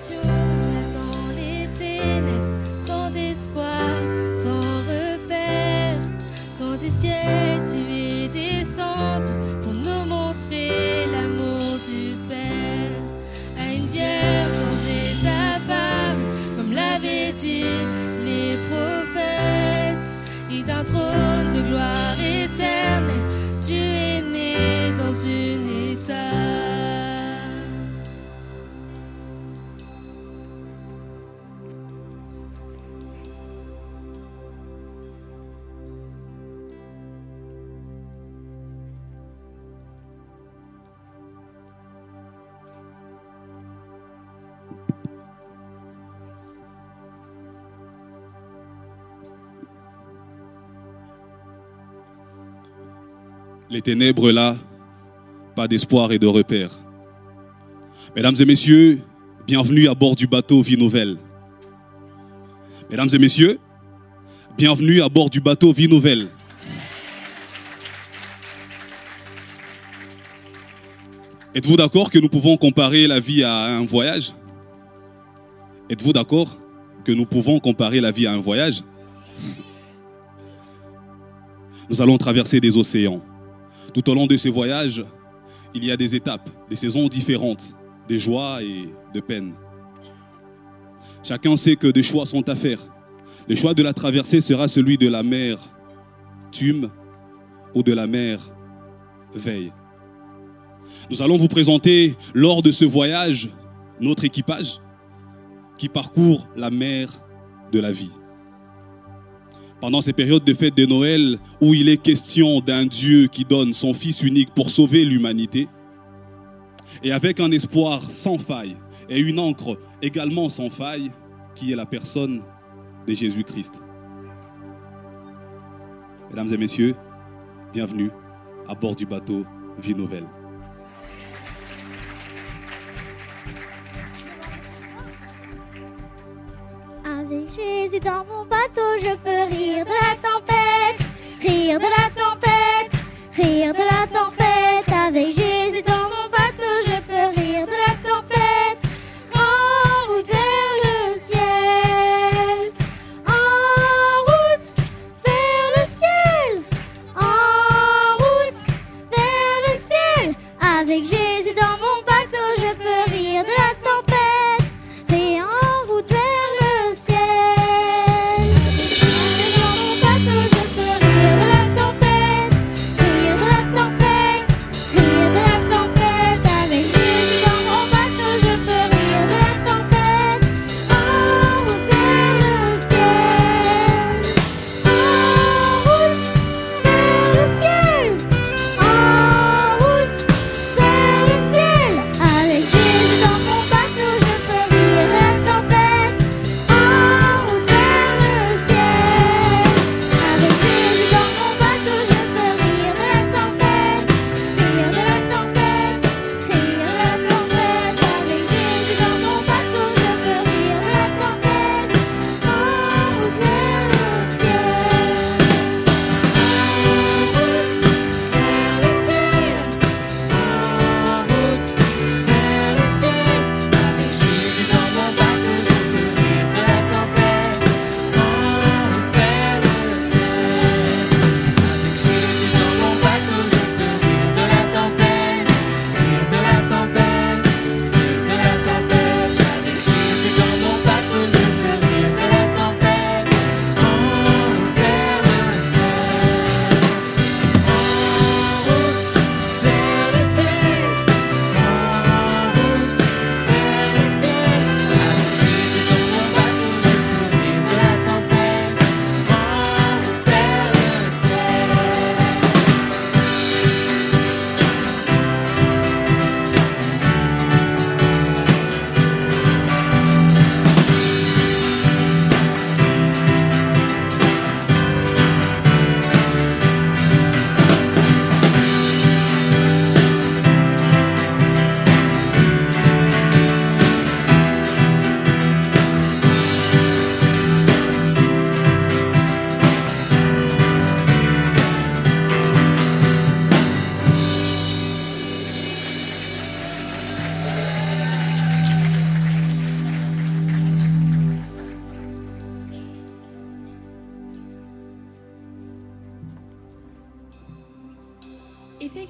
situation, là dans les ténèbres, sans espoir, sans repère. Quand du ciel tu es descendu pour nous montrer l'amour du Père. À une vierge changée d'apparence, comme l'avaient dit les prophètes. Et d'un trône de gloire éternelle, tu es né dans une étable. Les ténèbres là, pas d'espoir et de repère. Mesdames et messieurs, bienvenue à bord du bateau Vie Nouvelle. Mesdames et messieurs, bienvenue à bord du bateau Vie Nouvelle. Êtes-vous d'accord que nous pouvons comparer la vie à un voyage? Êtes-vous d'accord que nous pouvons comparer la vie à un voyage? Nous allons traverser des océans. Tout au long de ces voyages, il y a des étapes, des saisons différentes, des joies et de peines. Chacun sait que des choix sont à faire. Le choix de la traversée sera celui de la mer Tume ou de la mer Veille. Nous allons vous présenter lors de ce voyage notre équipage qui parcourt la mer de la vie. Pendant ces périodes de fête de Noël où il est question d'un Dieu qui donne son Fils unique pour sauver l'humanité, et avec un espoir sans faille et une encre également sans faille, qui est la personne de Jésus-Christ. Mesdames et messieurs, bienvenue à bord du bateau Vie Nouvelle. Avec Jésus dans mon bateau, je peux rire de la tempête, rire de la tempête, rire de la tempête. Avec Jésus dans mon bateau, je peux rire de la tempête. En route vers le ciel, en route vers le ciel, en route vers le ciel. Avec Jésus dans mon bateau, je peux rire de la tempête et en route vers le ciel. Dans mon bateau,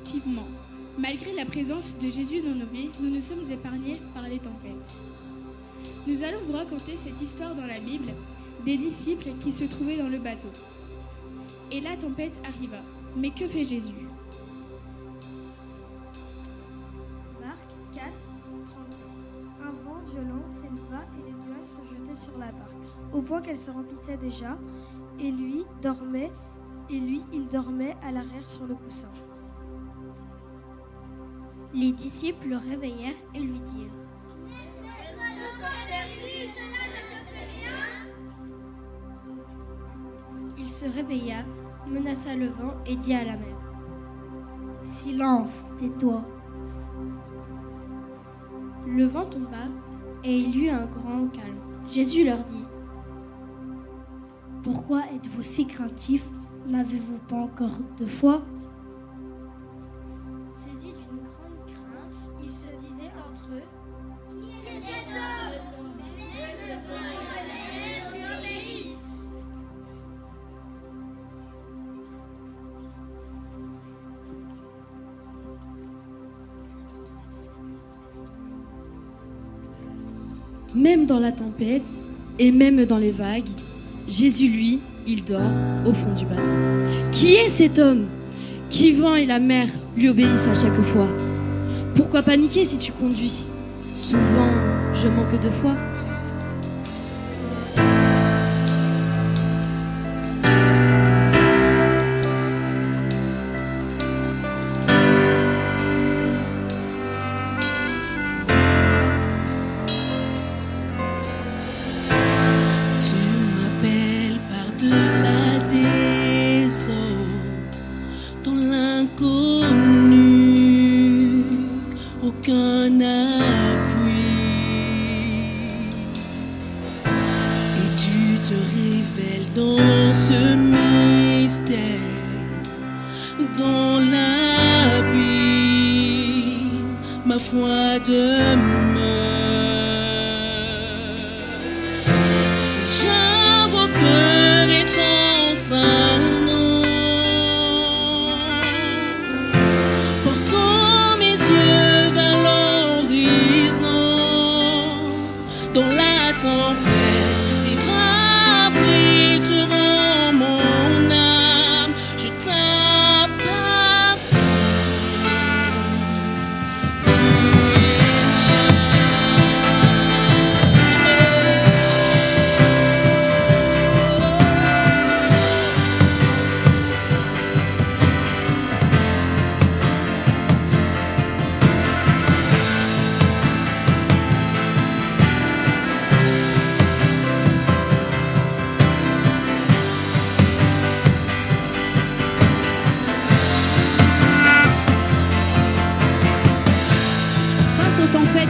Effectivement, malgré la présence de Jésus dans nos vies, nous nous sommes épargnés par les tempêtes. Nous allons vous raconter cette histoire dans la Bible des disciples qui se trouvaient dans le bateau. Et la tempête arriva. Mais que fait Jésus ? Marc 4, 35. Un vent violent s'éleva et les nuages se jetaient sur la barque, au point qu'elle se remplissait déjà, et lui, il dormait à l'arrière sur le coussin. Les disciples le réveillèrent et lui dirent: Il se réveilla, menaça le vent et dit à la mer: Silence, tais-toi. Le vent tomba et il y eut un grand calme. Jésus leur dit: Pourquoi êtes-vous si craintifs? N'avez-vous pas encore de foi? Saisis d'une grande crainte, ils se disaient entre eux: Qui est cet homme? Même le vent et la mer lui obéissent. Même dans la tempête et même dans les vagues, Jésus, lui, il dort au fond du bateau. Qui est cet homme qui vent et la mer lui obéissent à chaque fois? Pourquoi paniquer si tu conduis? Souvent, je manque de foi.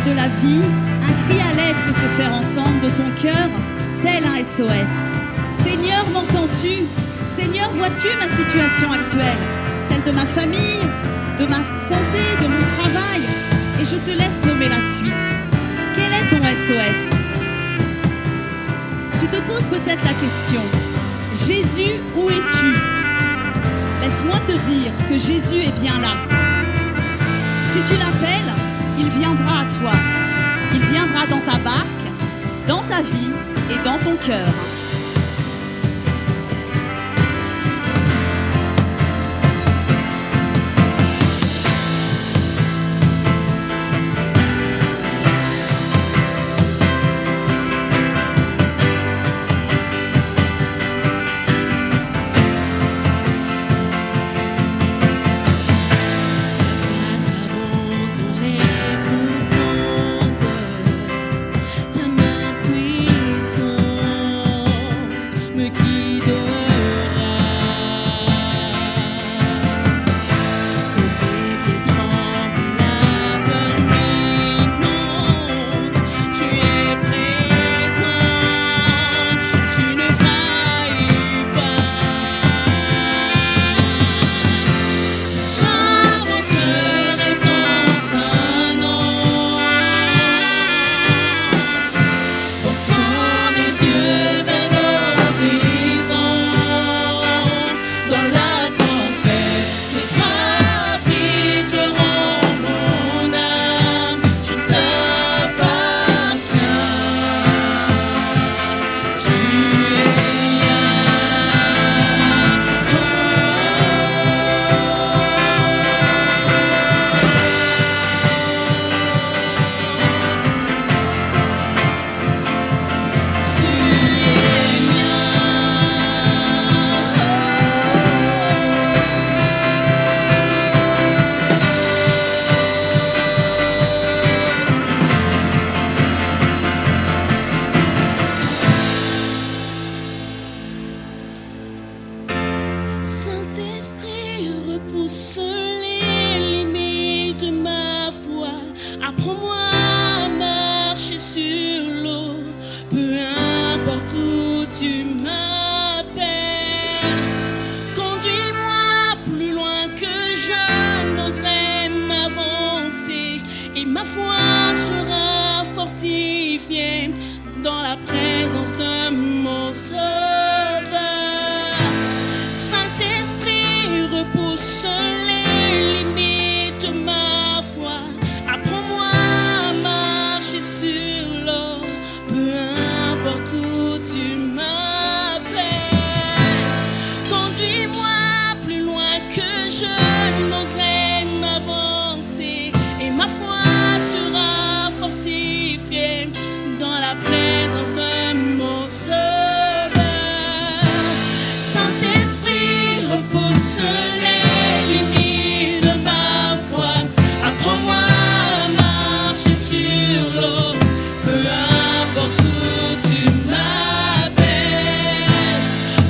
De la vie, un cri à l'aide peut se faire entendre de ton cœur, tel un SOS. Seigneur, m'entends-tu? Seigneur, vois-tu ma situation actuelle? Celle de ma famille, de ma santé, de mon travail? Et je te laisse nommer la suite. Quel est ton SOS? Tu te poses peut-être la question: Jésus, où es-tu? Laisse-moi te dire que Jésus est bien là. Si tu l'appelles, il viendra à toi. Il viendra dans ta barque, dans ta vie et dans ton cœur. Ta main puissante Apprends-moi à marcher sur l'eau, peu importe où tu m'appelles. Conduis-moi plus loin que je n'oserais m'avancer, et ma foi sera fortifiée dans la présence de mon Sauveur. Saint-Esprit, repousse les limites de ma foi. Apprends-moi à marcher sur l'eau, peu importe où tu m'appelles. Conduis-moi plus loin que je n'oserais m'avancer, et ma foi sera fortifiée dans la présence de mon Sauveur. Saint-Esprit, repousse les limites de ma foi. Apprends-moi à marcher sur l'eau, peu importe où tu m'appelles.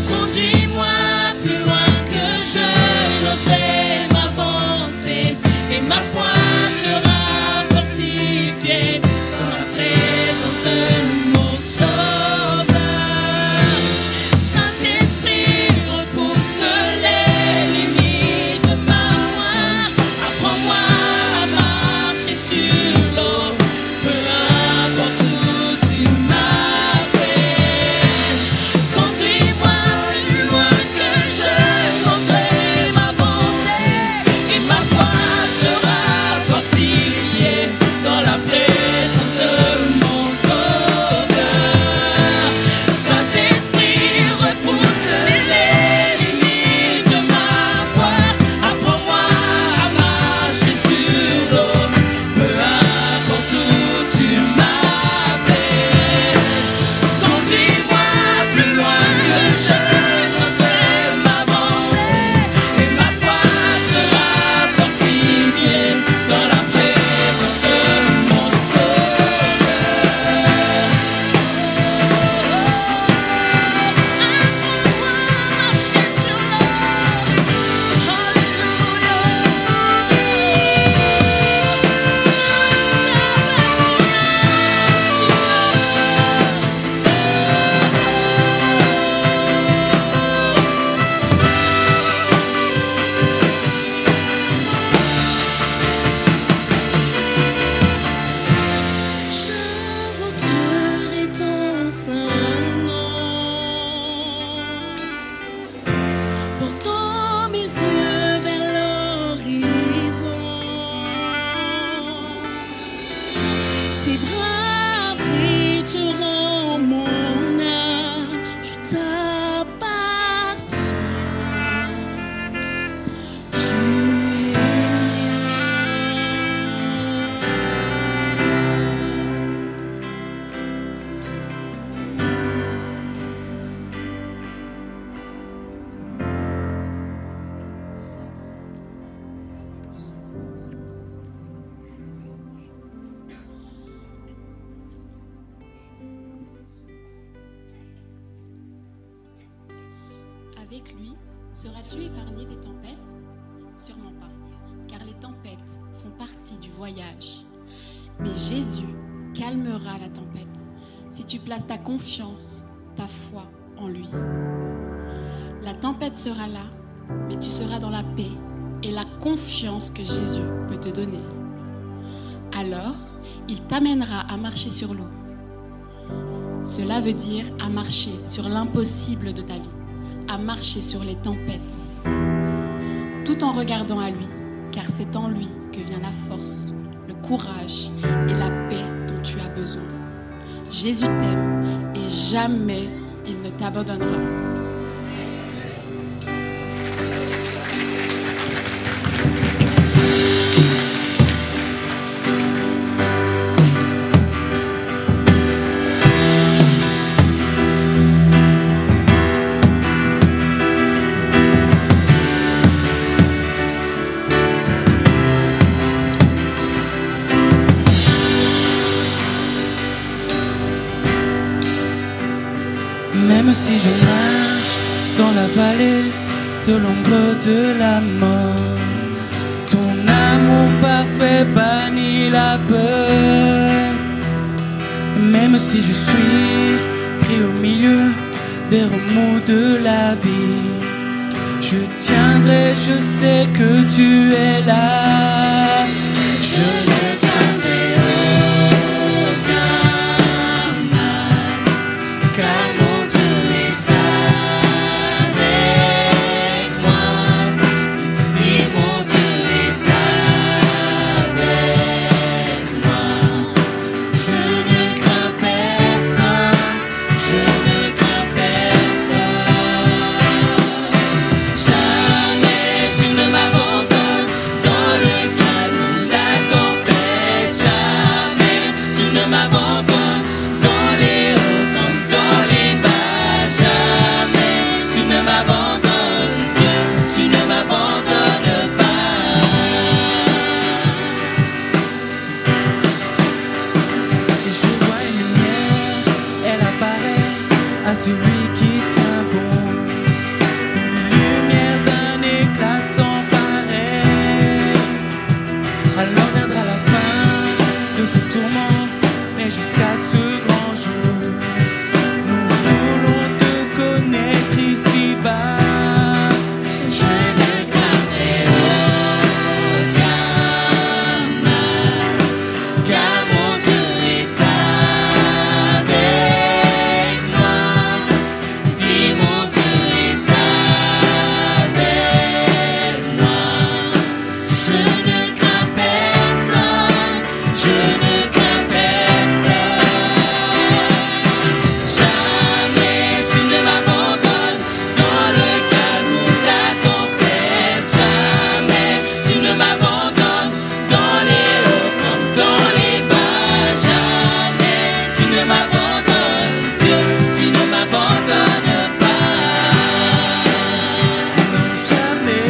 Conduis-moi plus loin que je n'oserais m'avancer, et ma foi sera fortifiée dans la présence de mon Sauveur. Saint-Esprit, repousse les limites de ma foi. Apprends-moi à marcher sur l'eau, peu importe où tu m'appelles. Conduis-moi plus loin que je n'oserais m'avancer, et ma foi sera fortifiée dans la présence de mon Sauveur. Saint-Esprit, repousse les limites de ma foi. Apprends-moi à marcher sur l'eau, peu importe où tu m'appelles. Conduis-moi plus loin que je n'oserais m'avancer, et ma foi sera fortifiée dans la présence de mon Sauveur. Apprends-moi à marcher sur l'eau. J'invoquerai ton saint nom, portant mes yeux vers l'horizon. Tes bras abriteront mon âme, je t'appartiens. Tu es Avec lui, seras-tu épargné des tempêtes? Sûrement pas, car les tempêtes font partie du voyage. Mais Jésus calmera la tempête si tu places ta confiance, ta foi en lui. La tempête sera là, mais tu seras dans la paix et la confiance que Jésus peut te donner. Alors, il t'amènera à marcher sur l'eau. Cela veut dire à marcher sur l'impossible de ta vie, à marcher sur les tempêtes, tout en regardant à lui, car c'est en lui que vient la force, le courage et la paix dont tu as besoin. Jésus t'aime et jamais il ne t'abandonnera. Même si je marche dans la vallée de l'ombre de la mort, ton amour l'amour parfait bannit la peur. Même si je suis pris au milieu des remous de la vie, je tiendrai, je sais que tu es là. Je ne craindrai aucun mal, car mon Dieu est avec moi. Ici mon Dieu est avec moi. Je ne crains personne, je ne crains personne. Jamais tu ne m'abandonnes dans le calme ou la tempête. Jamais tu ne m'abandonnes dans les hauts comme dans les bas. Jamais tu ne m'abandonnes, Dieu, tu ne m'abandonnes pas. Et je vois une lumière, elle apparaît à celui qui tient bon. Une lumière d'un éclat sans pareil. Alors viendra la fin de ce tourment, mais jusqu'à ce grand jour, nous voulons te connaître ici-bas. Je ne craindrai aucun mal, car mon Dieu est avec moi. Si mon Dieu est avec moi, je ne crains personne, je ne crains personne. Jamais tu ne m'abandonnes dans le calme ou la tempête. Jamais tu ne m'abandonnes dans les hauts comme dans les bas. Jamais tu ne m'abandonnes, Dieu, tu ne m'abandonnes pas. Non, jamais.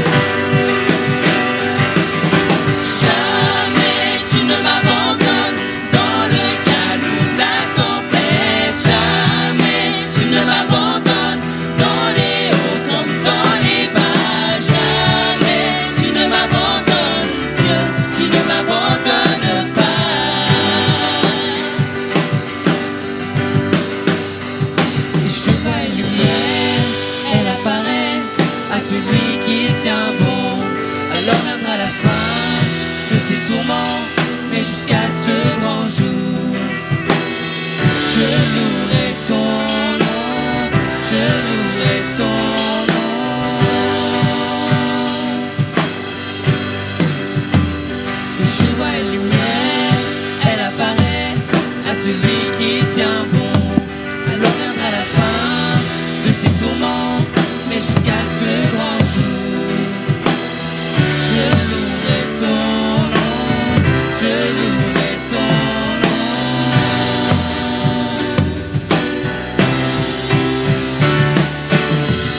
Jamais tu ne m'abandonnes dans le calme ou la tempête. Jamais tu ne m'abandonnes dans les hauts comme dans les bas. Jamais tu ne m'abandonnes, Dieu, tu ne m'abandonnes pas. Et je vois une lumière, elle apparaît à celui qui tient bon. Alors viendra la fin de ces tourments, mais jusqu'à ce grand jour, je louerai ton nom, je louerai ton nom. Et je vois une lumière, elle apparaît à celui qui tient bon. Alors viendra la fin de ces tourments, mais jusqu'à ce grand jour, je louerai ton nom, je louerai ton nom.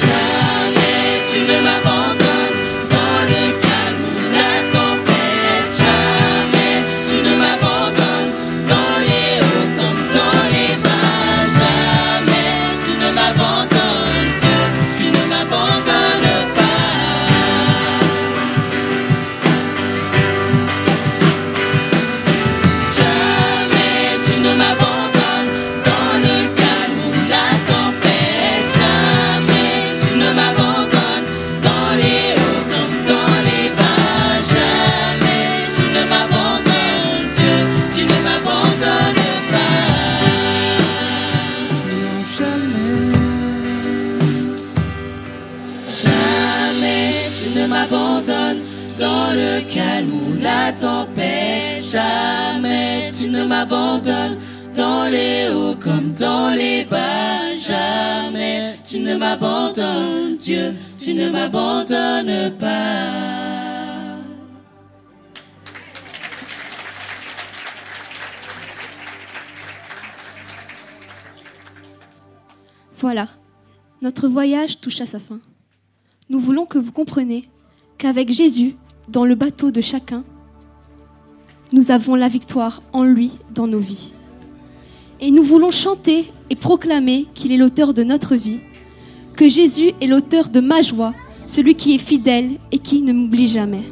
Jamais tu ne m'abandonnes dans le calme ou la tempête. Jamais tu ne m'abandonnes dans les hauts comme dans les bas. Jamais tu ne m'abandonnes, Dieu, tu ne m'abandonnes pas. Jamais tu ne m'abandonnes dans le calme ou la tempête. Jamais tu ne m'abandonnes dans les hauts comme dans les bas. Jamais tu ne m'abandonnes, Dieu, tu ne m'abandonnes pas. Non, jamais. Jamais tu ne m'abandonnes dans le calme ou la tempête. Jamais tu ne m'abandonnes dans les hauts comme dans les bas. Jamais tu ne m'abandonnes, Dieu, tu ne m'abandonnes pas. Voilà, notre voyage touche à sa fin. Nous voulons que vous compreniez qu'avec Jésus, dans le bateau de chacun, nous avons la victoire en lui dans nos vies. Et nous voulons chanter et proclamer qu'il est l'auteur de notre vie, que Jésus est l'auteur de ma joie, celui qui est fidèle et qui ne m'oublie jamais.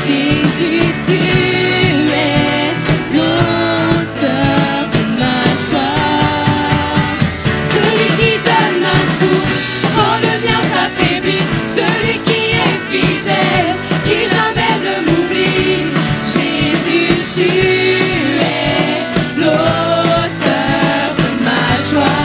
Jésus, tu es l'auteur de ma joie. Celui qui donne un souffle quand le mien s'affaiblit, celui qui est fidèle, qui jamais ne m'oublie. Jésus, tu es l'auteur de ma joie.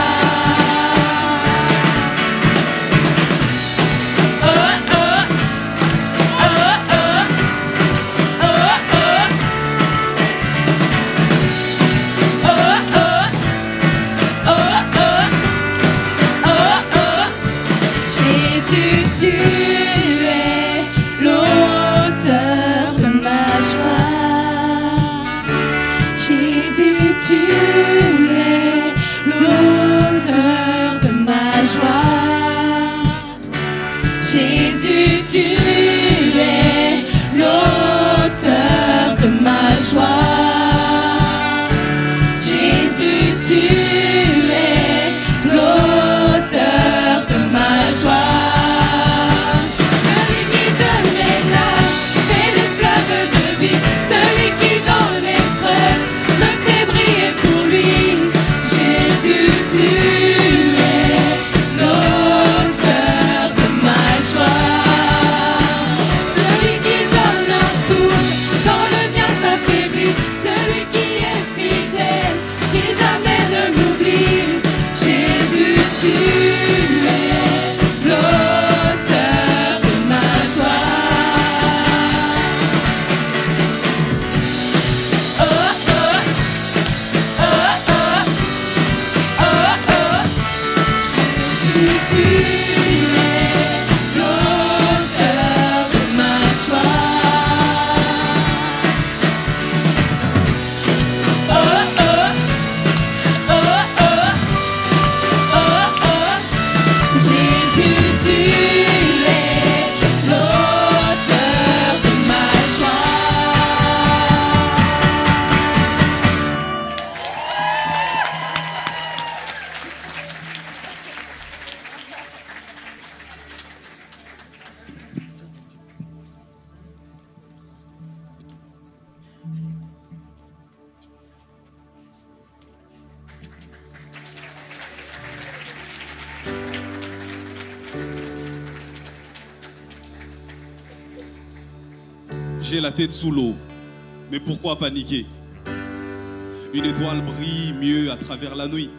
Jésus, tu es l'auteur de ma joie. Jésus, tu es l'auteur de ma joie. Jésus, tu es l'auteur de ma joie. Jésus, tu es l'auteur de ma joie. Celui qui donne les larmes et les fleuves de vie, celui qui dans l'épreuve me fait briller pour lui. Jésus, tu es l'auteur de ma joie. Celui qui donne un souffle quand le mien s'affaiblit, celui qui est fidèle, qui jamais ne m'oublie. Jésus, tu es l'auteur de ma joie. Oh, oh, oh, oh, oh, oh. Jésus, tu es l'auteur de ma joie. Oh, oh, oh, oh, oh. Jésus, tu es l'auteur de ma joie. J'ai la tête sous l'eau, mais pourquoi paniquer? Une étoile brille mieux à travers la nuit.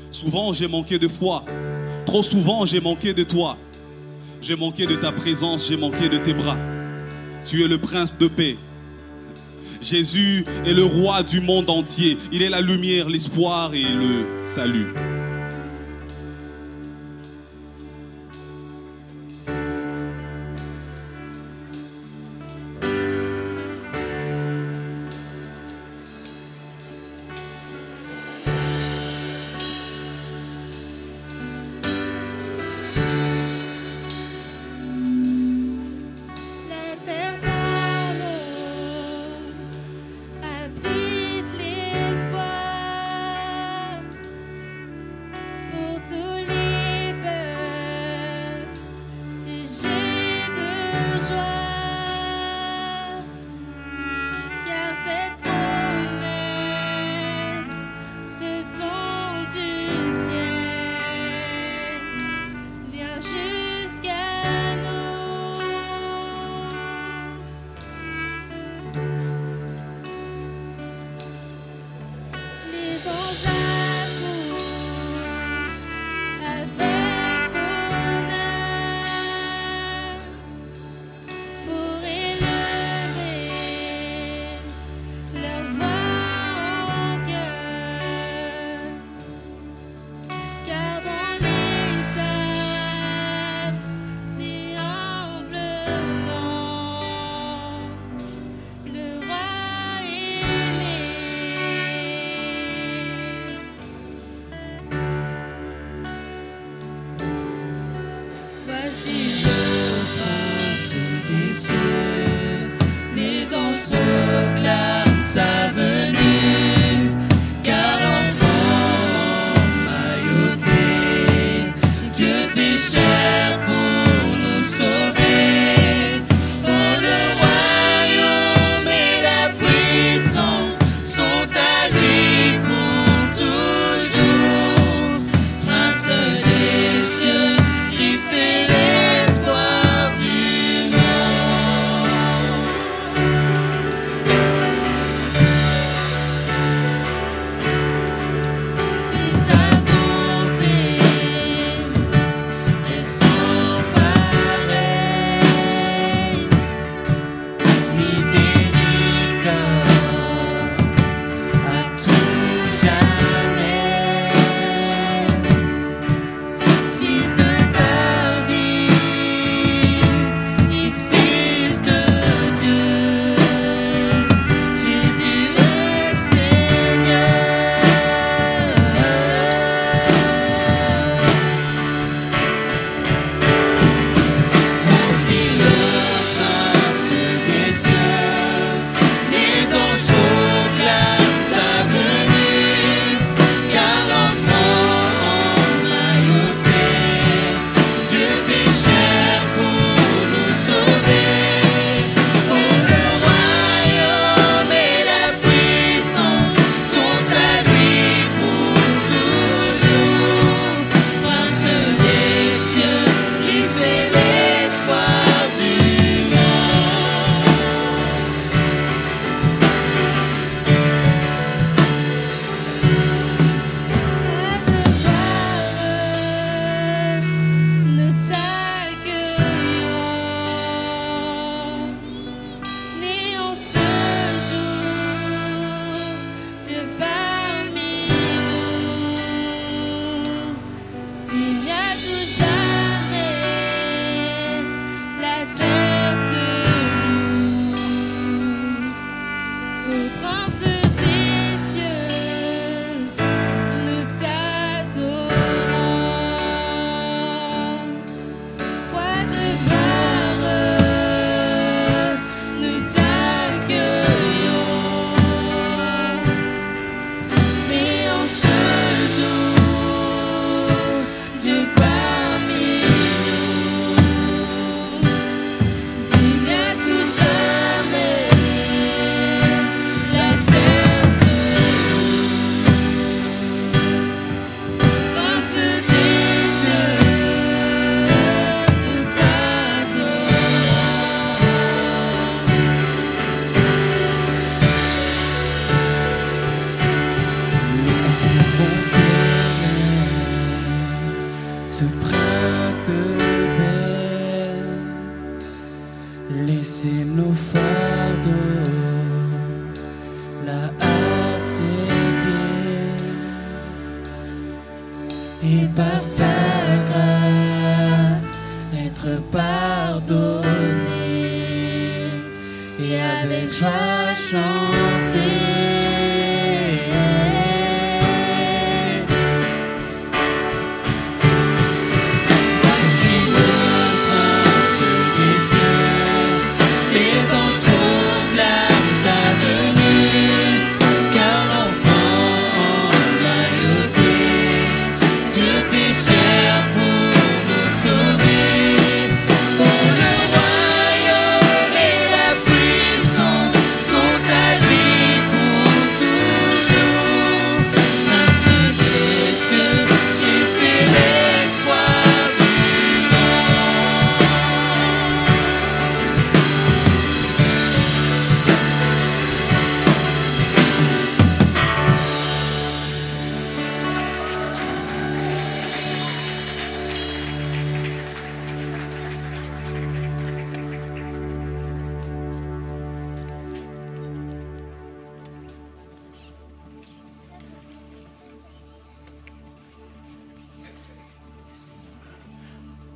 Souvent j'ai manqué de foi, trop souvent j'ai manqué de toi. J'ai manqué de ta présence, j'ai manqué de tes bras. Tu es le prince de paix. Jésus est le roi du monde entier. Il est la lumière, l'espoir et le salut. La terre dans l'eau abrite l'espoir. Laissez nos fardeaux là à ses pieds, et par sa grâce être pardonné, et avec joie chanter.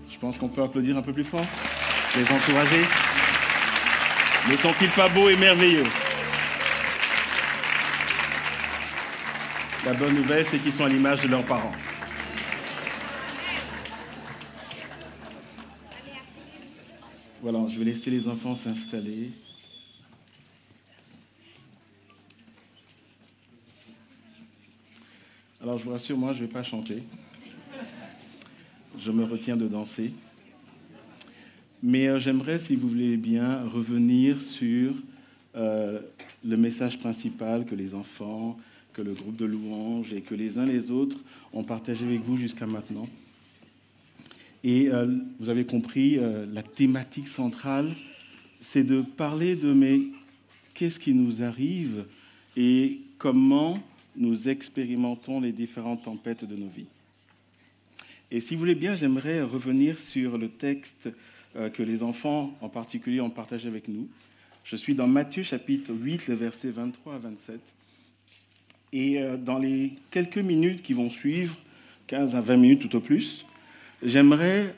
Je pense qu'on peut applaudir un peu plus fort. Les encourager. Ne sont-ils pas beaux et merveilleux? La bonne nouvelle, c'est qu'ils sont à l'image de leurs parents. Voilà, je vais laisser les enfants s'installer. Alors, je vous rassure, moi, je ne vais pas chanter. Je me retiens de danser. Mais j'aimerais, si vous voulez bien, revenir sur le message principal que les enfants, que le groupe de louanges et que les uns les autres ont partagé avec vous jusqu'à maintenant. Et vous avez compris, la thématique centrale, c'est de parler de mais qu'est-ce qui nous arrive et comment nous expérimentons les différentes tempêtes de nos vies. Et si vous voulez bien, j'aimerais revenir sur le texte que les enfants en particulier ont partagé avec nous, Je suis dans Matthieu chapitre 8, le verset 23 à 27. Et dans les quelques minutes qui vont suivre, 15 à 20 minutes tout au plus, j'aimerais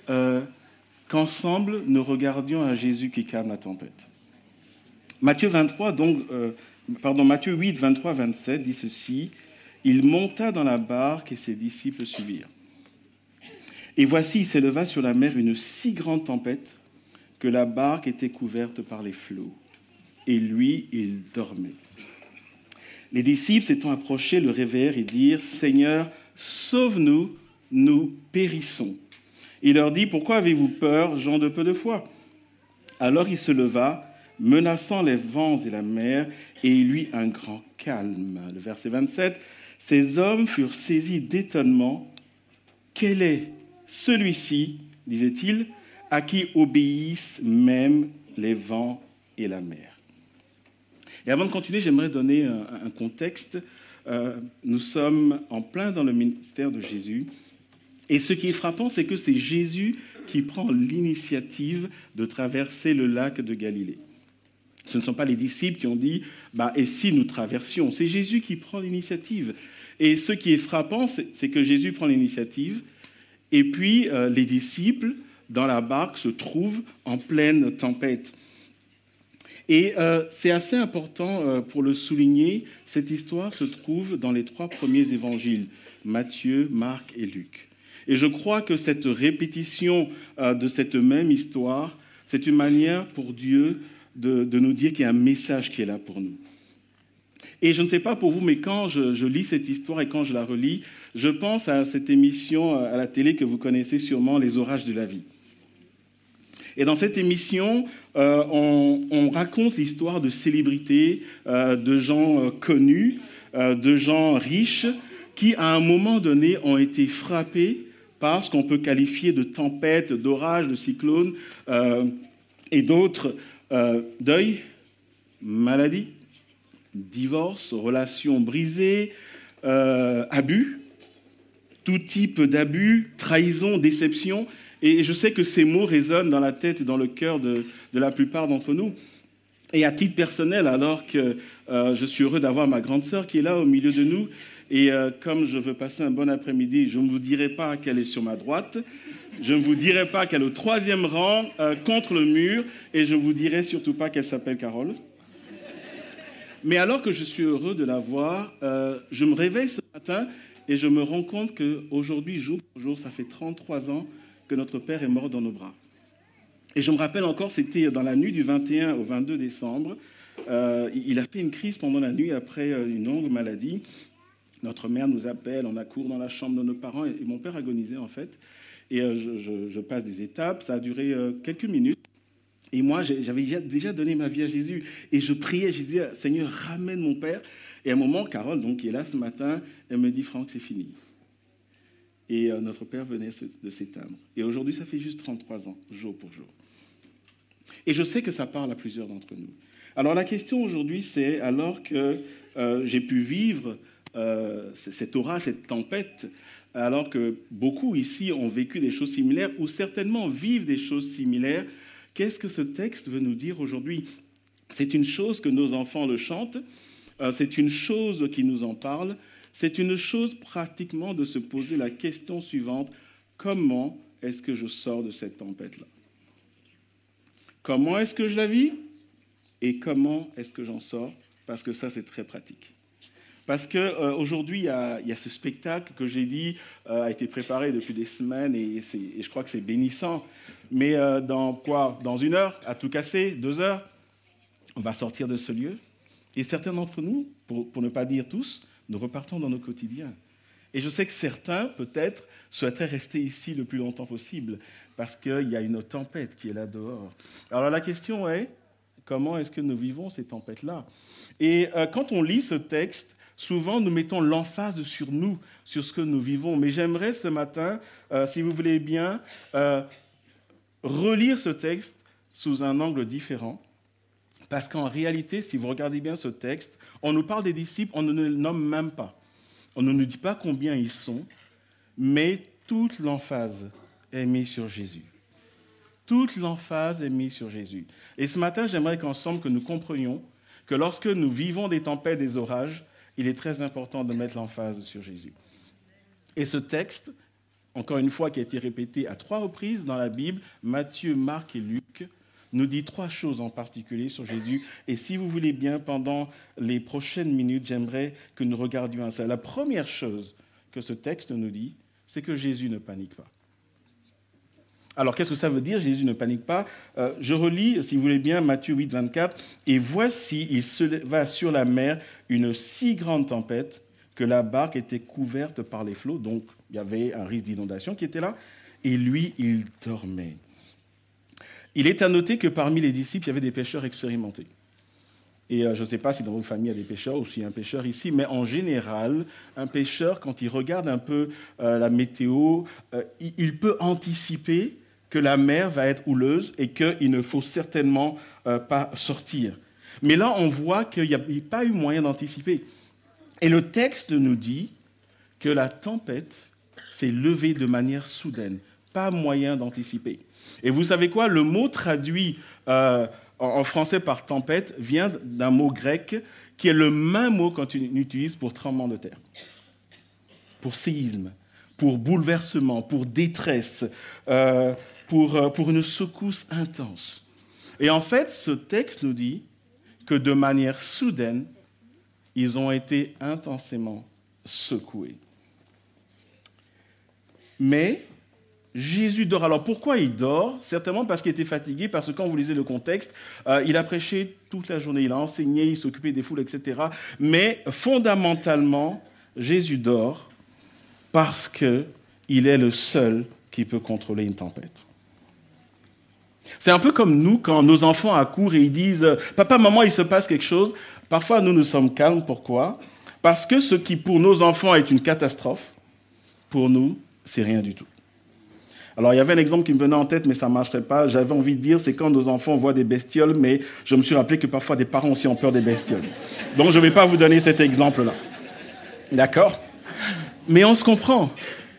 qu'ensemble nous regardions à Jésus qui calme la tempête. Matthieu 8, 23 à 27 dit ceci: il monta dans la barque et ses disciples suivirent. Et voici, il s'éleva sur la mer une si grande tempête que la barque était couverte par les flots. Et lui, il dormait. Les disciples s'étant approchés le réveillèrent et dirent: Seigneur, sauve-nous, nous périssons. Il leur dit: pourquoi avez-vous peur, gens de peu de foi? Alors il se leva, menaçant les vents et la mer, et il eut un grand calme. Le verset 27, ces hommes furent saisis d'étonnement. Quel est celui-ci, disait-il, à qui obéissent même les vents et la mer? Et avant de continuer, j'aimerais donner un contexte. Nous sommes en plein dans le ministère de Jésus. Et ce qui est frappant, c'est que c'est Jésus qui prend l'initiative de traverser le lac de Galilée. Ce ne sont pas les disciples qui ont dit « et si nous traversions ?» C'est Jésus qui prend l'initiative. Et ce qui est frappant, c'est que Jésus prend l'initiative, et puis les disciples, dans la barque, se trouvent en pleine tempête. Et c'est assez important pour le souligner, cette histoire se trouve dans les 3 premiers évangiles, Matthieu, Marc et Luc. Et je crois que cette répétition de cette même histoire, c'est une manière pour Dieu de nous dire qu'il y a un message qui est là pour nous. Et je ne sais pas pour vous, mais quand je lis cette histoire et quand je la relis, je pense à cette émission à la télé que vous connaissez sûrement, Les Orages de la vie. Et dans cette émission, on raconte l'histoire de célébrités, de gens connus, de gens riches, qui à un moment donné ont été frappés par ce qu'on peut qualifier de tempête, d'orage, de cyclone et d'autres, deuil, maladie, divorce, relations brisées, abus, tout type d'abus, trahison, déception. Et je sais que ces mots résonnent dans la tête et dans le cœur de la plupart d'entre nous. Et à titre personnel, alors que je suis heureux d'avoir ma grande sœur qui est là au milieu de nous, et comme je veux passer un bon après-midi, je ne vous dirai pas qu'elle est sur ma droite, je ne vous dirai pas qu'elle est au 3e rang, contre le mur, et je ne vous dirai surtout pas qu'elle s'appelle Carole. Mais alors que je suis heureux de la voir, je me réveille ce matin et je me rends compte qu'aujourd'hui, jour pour jour, ça fait 33 ans que notre père est mort dans nos bras. Et je me rappelle encore, c'était dans la nuit du 21 au 22 décembre. Il a fait une crise pendant la nuit après une longue maladie. Notre mère nous appelle, on accourt dans la chambre de nos parents et mon père agonisait en fait. Et je passe des étapes, ça a duré quelques minutes. Et moi, j'avais déjà donné ma vie à Jésus. Et je priais, je disais, Seigneur, ramène mon père. Et à un moment, Carole, donc, qui est là ce matin, elle me dit, Franck, c'est fini. Et notre père venait de s'éteindre. Et aujourd'hui, ça fait juste 33 ans, jour pour jour. Et je sais que ça parle à plusieurs d'entre nous. Alors la question aujourd'hui, c'est, alors que j'ai pu vivre cet orage, cette tempête, alors que beaucoup ici ont vécu des choses similaires, ou certainement vivent des choses similaires, qu'est-ce que ce texte veut nous dire aujourd'hui? C'est une chose que nos enfants le chantent, c'est une chose qui nous en parle, c'est une chose pratiquement de se poser la question suivante: comment est-ce que je sors de cette tempête-là? Comment est-ce que je la vis? Et comment est-ce que j'en sors? Parce que ça, c'est très pratique. Parce qu'aujourd'hui, il y a ce spectacle que j'ai dit a été préparé depuis des semaines et je crois que c'est bénissant. Mais dans 1 heure, à tout casser, 2 heures, on va sortir de ce lieu. Et certains d'entre nous, pour ne pas dire tous, nous repartons dans nos quotidiens. Et je sais que certains, peut-être, souhaiteraient rester ici le plus longtemps possible parce qu'il y a une tempête qui est là dehors. Alors la question est, comment est-ce que nous vivons ces tempêtes-là? Et quand on lit ce texte, souvent nous mettons l'emphase sur nous, sur ce que nous vivons. Mais j'aimerais ce matin, si vous voulez bien, relire ce texte sous un angle différent. Parce qu'en réalité, si vous regardez bien ce texte, on nous parle des disciples, on ne les nomme même pas. On ne nous dit pas combien ils sont, mais toute l'emphase est mise sur Jésus. Toute l'emphase est mise sur Jésus. Et ce matin, j'aimerais qu'ensemble que nous comprenions que lorsque nous vivons des tempêtes, des orages, il est très important de mettre l'emphase sur Jésus. Et ce texte, encore une fois, qui a été répété à 3 reprises dans la Bible, Matthieu, Marc et Luc, nous dit 3 choses en particulier sur Jésus. Et si vous voulez bien, pendant les prochaines minutes, j'aimerais que nous regardions à ça. La première chose que ce texte nous dit, c'est que Jésus ne panique pas. Alors, qu'est-ce que ça veut dire, Jésus ne panique pas? Je relis, si vous voulez bien, Matthieu 8, 24. « Et voici, il se va sur la mer une si grande tempête que la barque était couverte par les flots. » Donc, il y avait un risque d'inondation qui était là. Et lui, il dormait. Il est à noter que parmi les disciples, il y avait des pêcheurs expérimentés. Et je ne sais pas si dans vos familles, il y a des pêcheurs ou s'il y a un pêcheur ici, mais en général, un pêcheur, quand il regarde un peu la météo, il peut anticiper que la mer va être houleuse et qu'il ne faut certainement pas sortir. Mais là, on voit qu'il n'y a pas eu moyen d'anticiper. Et le texte nous dit que la tempête s'est levée de manière soudaine, pas moyen d'anticiper. Et vous savez quoi? Le mot traduit en français par tempête vient d'un mot grec qui est le même mot qu'on utilise pour tremblement de terre, pour séisme, pour bouleversement, pour détresse, pour une secousse intense. Et en fait, ce texte nous dit que de manière soudaine, ils ont été intensément secoués. Mais Jésus dort. Alors pourquoi il dort? Certainement parce qu'il était fatigué, parce que quand vous lisez le contexte, il a prêché toute la journée, il a enseigné, il s'occupait des foules, etc. Mais fondamentalement, Jésus dort parce qu'il est le seul qui peut contrôler une tempête. C'est un peu comme nous, quand nos enfants accourent et ils disent « Papa, maman, il se passe quelque chose ». Parfois, nous sommes calmes. Pourquoi? Parce que ce qui, pour nos enfants, est une catastrophe, pour nous, c'est rien du tout. Alors, il y avait un exemple qui me venait en tête, mais ça ne marcherait pas. J'avais envie de dire, c'est quand nos enfants voient des bestioles, mais je me suis rappelé que parfois, des parents aussi ont peur des bestioles. Donc, je ne vais pas vous donner cet exemple-là. D'accord? Mais on se comprend,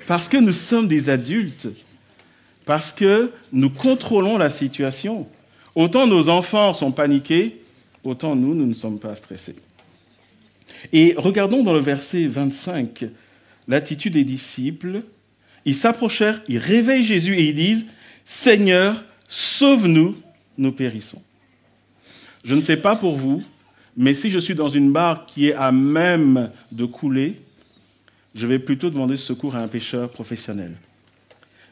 parce que nous sommes des adultes, parce que nous contrôlons la situation. Autant nos enfants sont paniqués, autant nous ne sommes pas stressés. Et regardons dans le verset 25, l'attitude des disciples. Ils s'approchèrent, ils réveillent Jésus et ils disent « Seigneur, sauve-nous, nous périssons. » Je ne sais pas pour vous, mais si je suis dans une barque qui est à même de couler, je vais plutôt demander secours à un pêcheur professionnel.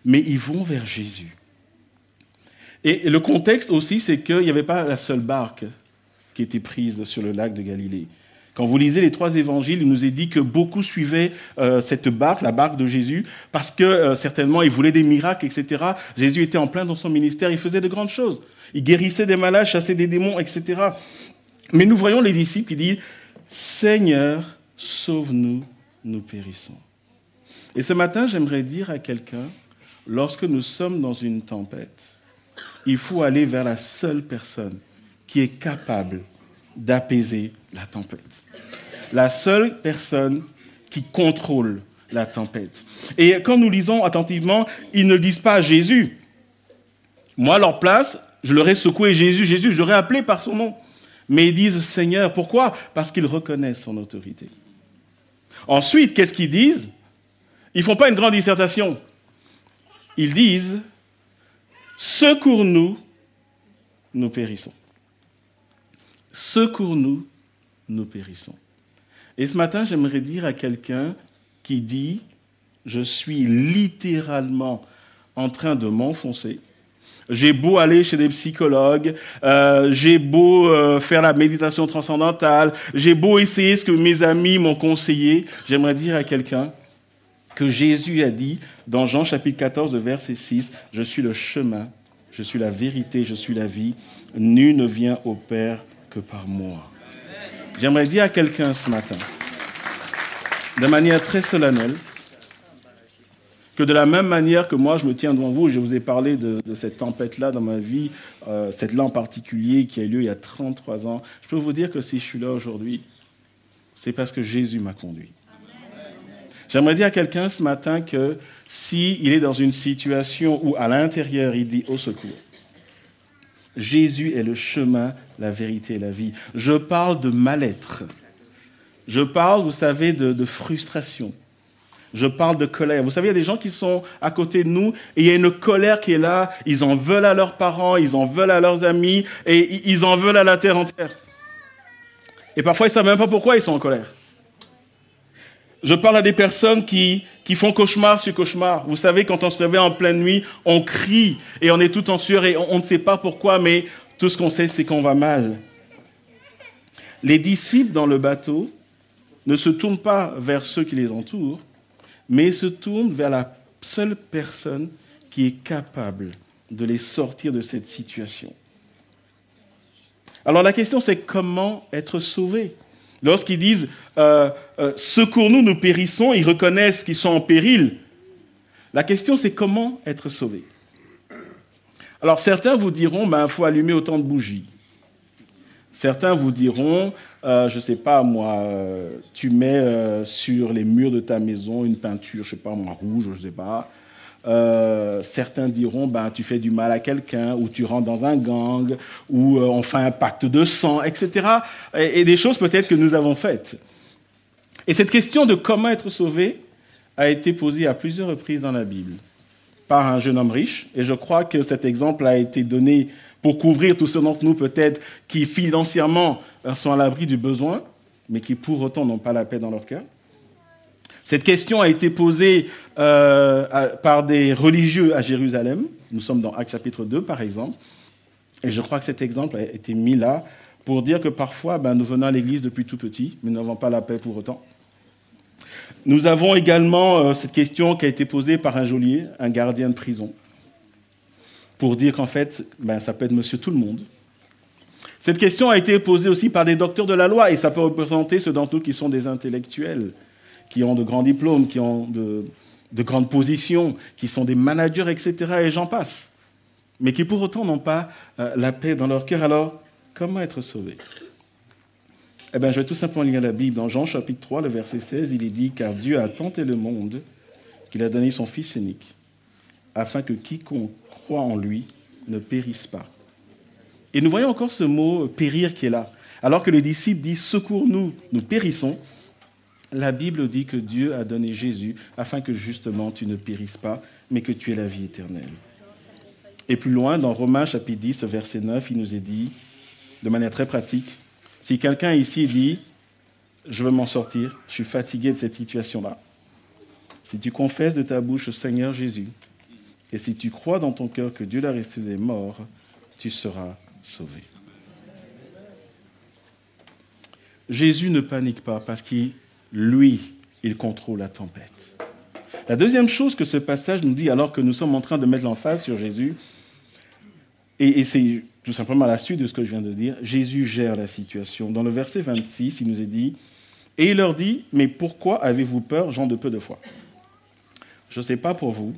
Mais ils vont vers Jésus. Et le contexte aussi, c'est qu'il n'y avait pas la seule barque qui était prise sur le lac de Galilée. Quand vous lisez les 3 évangiles, il nous est dit que beaucoup suivaient cette barque, la barque de Jésus, parce que certainement, il voulait des miracles, etc. Jésus était en plein dans son ministère, il faisait de grandes choses. Il guérissait des malades, chassait des démons, etc. Mais nous voyons les disciples qui disent « Seigneur, sauve-nous, nous périssons. » Et ce matin, j'aimerais dire à quelqu'un, lorsque nous sommes dans une tempête, il faut aller vers la seule personne qui est capable d'apaiser la tempête. La seule personne qui contrôle la tempête. Et quand nous lisons attentivement, ils ne disent pas à Jésus. Moi, à leur place, je leur ai secoué Jésus, Jésus, je l'aurais appelé par son nom. Mais ils disent Seigneur. Pourquoi? Parce qu'ils reconnaissent son autorité. Ensuite, qu'est-ce qu'ils disent? Ils ne font pas une grande dissertation. Ils disent secours-nous, nous périssons. Secours-nous, nous périssons. Et ce matin, j'aimerais dire à quelqu'un qui dit « Je suis littéralement en train de m'enfoncer. J'ai beau aller chez des psychologues, j'ai beau faire la méditation transcendantale, j'ai beau essayer ce que mes amis m'ont conseillé. » J'aimerais dire à quelqu'un que Jésus a dit dans Jean chapitre 14, verset 6, « Je suis le chemin, je suis la vérité, je suis la vie. Nul ne vient au Père que par moi. » J'aimerais dire à quelqu'un ce matin, de manière très solennelle, que de la même manière que moi je me tiens devant vous, je vous ai parlé de cette tempête-là dans ma vie, cette-là en particulier qui a eu lieu il y a 33 ans, je peux vous dire que si je suis là aujourd'hui, c'est parce que Jésus m'a conduit. J'aimerais dire à quelqu'un ce matin que s'il est dans une situation où à l'intérieur il dit « au secours », Jésus est le chemin, la vérité et la vie. Je parle de mal-être. Je parle, vous savez, de frustration. Je parle de colère. Vous savez, il y a des gens qui sont à côté de nous et il y a une colère qui est là. Ils en veulent à leurs parents, ils en veulent à leurs amis et ils en veulent à la terre entière. Et parfois, ils ne savent même pas pourquoi ils sont en colère. Je parle à des personnes qui font cauchemar sur cauchemar. Vous savez, quand on se réveille en pleine nuit, on crie et on est tout en sueur et on ne sait pas pourquoi, mais tout ce qu'on sait, c'est qu'on va mal. Les disciples dans le bateau ne se tournent pas vers ceux qui les entourent, mais se tournent vers la seule personne qui est capable de les sortir de cette situation. Alors la question, c'est comment être sauvé ? Lorsqu'ils disent « Secours-nous, nous périssons », ils reconnaissent qu'ils sont en péril. La question, c'est comment être sauvé ? Alors certains vous diront « faut allumer autant de bougies ». Certains vous diront je ne sais pas moi, tu mets sur les murs de ta maison une peinture, je ne sais pas moi, rouge, je ne sais pas. Certains diront tu fais du mal à quelqu'un, ou tu rentres dans un gang, ou on fait un pacte de sang, etc. Et des choses peut-être que nous avons faites. Et cette question de comment être sauvé a été posée à plusieurs reprises dans la Bible par un jeune homme riche, et je crois que cet exemple a été donné pour couvrir tous ceux d'entre nous peut-être qui financièrement sont à l'abri du besoin, mais qui pour autant n'ont pas la paix dans leur cœur. Cette question a été posée par des religieux à Jérusalem. Nous sommes dans Actes chapitre 2, par exemple. Et je crois que cet exemple a été mis là pour dire que parfois, nous venons à l'église depuis tout petit, mais nous n'avons pas la paix pour autant. Nous avons également cette question qui a été posée par un geôlier, un gardien de prison, pour dire qu'en fait, ça peut être monsieur tout le monde. Cette question a été posée aussi par des docteurs de la loi, et ça peut représenter ceux d'entre nous qui sont des intellectuels, qui ont de grands diplômes, qui ont de grandes positions, qui sont des managers, etc., et j'en passe, mais qui pour autant n'ont pas la paix dans leur cœur. Alors, comment être sauvé ? Je vais tout simplement lire la Bible. Dans Jean chapitre 3, le verset 16, il est dit « Car Dieu a tant aimé le monde qu'il a donné son Fils unique, afin que quiconque croit en lui ne périsse pas. » Et nous voyons encore ce mot « périr » qui est là. Alors que les disciples disent « Secours-nous, nous périssons », la Bible dit que Dieu a donné Jésus afin que justement tu ne périsses pas, mais que tu aies la vie éternelle. Et plus loin, dans Romains chapitre 10, verset 9, il nous est dit, de manière très pratique, si quelqu'un ici dit « Je veux m'en sortir, je suis fatigué de cette situation-là », si tu confesses de ta bouche le Seigneur Jésus, et si tu crois dans ton cœur que Dieu l'a ressuscité des morts, tu seras sauvé. Jésus ne panique pas parce qu'il contrôle la tempête. La deuxième chose que ce passage nous dit, alors que nous sommes en train de mettre l'emphase sur Jésus, et c'est tout simplement à la suite de ce que je viens de dire, Jésus gère la situation. Dans le verset 26, il nous est dit, « Et il leur dit, mais pourquoi avez-vous peur, gens de peu de foi ?» Je ne sais pas pour vous,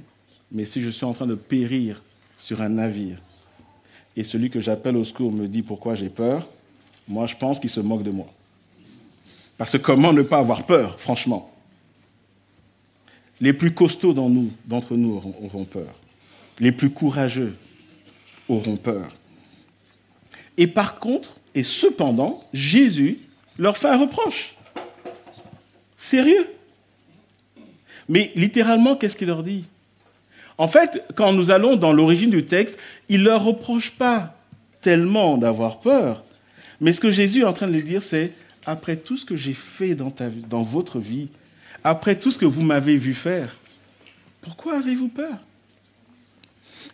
mais si je suis en train de périr sur un navire, et celui que j'appelle au secours me dit pourquoi j'ai peur, moi je pense qu'il se moque de moi. Parce que comment ne pas avoir peur, franchement ? Les plus costauds d'entre nous auront peur. Les plus courageux auront peur. Et par contre, et cependant, Jésus leur fait un reproche. Sérieux ? Mais littéralement, qu'est-ce qu'il leur dit ? En fait, quand nous allons dans l'origine du texte, il ne leur reproche pas tellement d'avoir peur, mais ce que Jésus est en train de lui dire, c'est « Après tout ce que j'ai fait dans votre vie, après tout ce que vous m'avez vu faire, pourquoi avez-vous peur ?»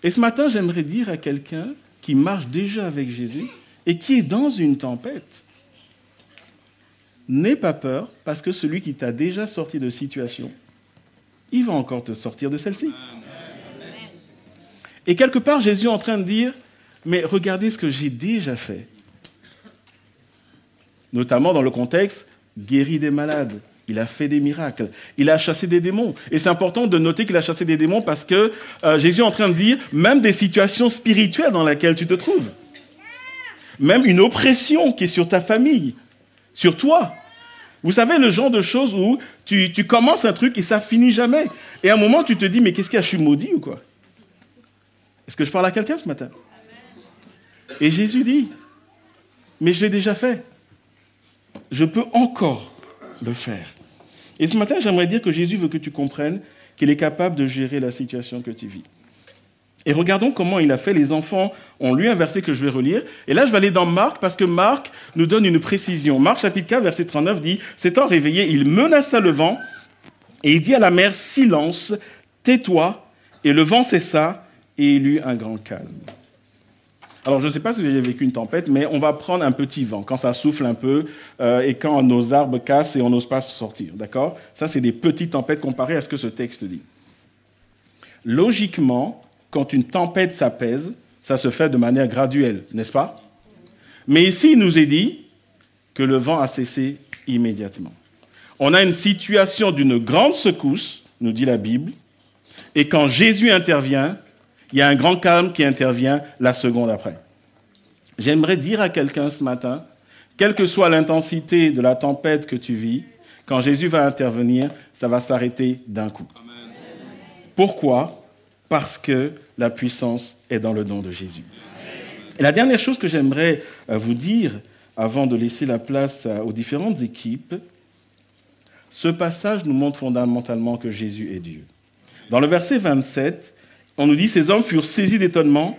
Et ce matin, j'aimerais dire à quelqu'un qui marche déjà avec Jésus et qui est dans une tempête, n'aie pas peur, parce que celui qui t'a déjà sorti de situation, il va encore te sortir de celle-ci. Et quelque part, Jésus est en train de dire, mais regardez ce que j'ai déjà fait. Notamment dans le contexte, guéri des malades, il a fait des miracles, il a chassé des démons. Et c'est important de noter qu'il a chassé des démons parce que Jésus est en train de dire, même des situations spirituelles dans lesquelles tu te trouves, même une oppression qui est sur ta famille, sur toi, Vous savez, le genre de choses où tu commences un truc et ça finit jamais. Et à un moment, tu te dis, mais qu'est-ce qu'il y a, je suis maudit ou quoi? Est-ce que je parle à quelqu'un ce matin? Et Jésus dit, mais je l'ai déjà fait. Je peux encore le faire. Et ce matin, j'aimerais dire que Jésus veut que tu comprennes qu'il est capable de gérer la situation que tu vis. Et regardons comment il a fait. Les enfants ont lu un verset que je vais relire. Et là, je vais aller dans Marc, parce que Marc nous donne une précision. Marc, chapitre 4, verset 39, dit « S'étant réveillé, il menaça le vent, et il dit à la mer, « Silence, tais-toi. » Et le vent cessa, et il eut un grand calme. » Alors, je ne sais pas si vous avez vécu une tempête, mais on va prendre un petit vent, quand ça souffle un peu, et quand nos arbres cassent et on n'ose pas sortir, d'accord? Ça, c'est des petites tempêtes comparées à ce que ce texte dit. Logiquement, quand une tempête s'apaise, ça se fait de manière graduelle, n'est-ce pas? Mais ici, il nous est dit que le vent a cessé immédiatement. On a une situation d'une grande secousse, nous dit la Bible, et quand Jésus intervient, il y a un grand calme qui intervient la seconde après. J'aimerais dire à quelqu'un ce matin, quelle que soit l'intensité de la tempête que tu vis, quand Jésus va intervenir, ça va s'arrêter d'un coup. Amen. Pourquoi? Parce que la puissance est dans le nom de Jésus. Et la dernière chose que j'aimerais vous dire, avant de laisser la place aux différentes équipes, ce passage nous montre fondamentalement que Jésus est Dieu. Dans le verset 27, on nous dit « Ces hommes furent saisis d'étonnement,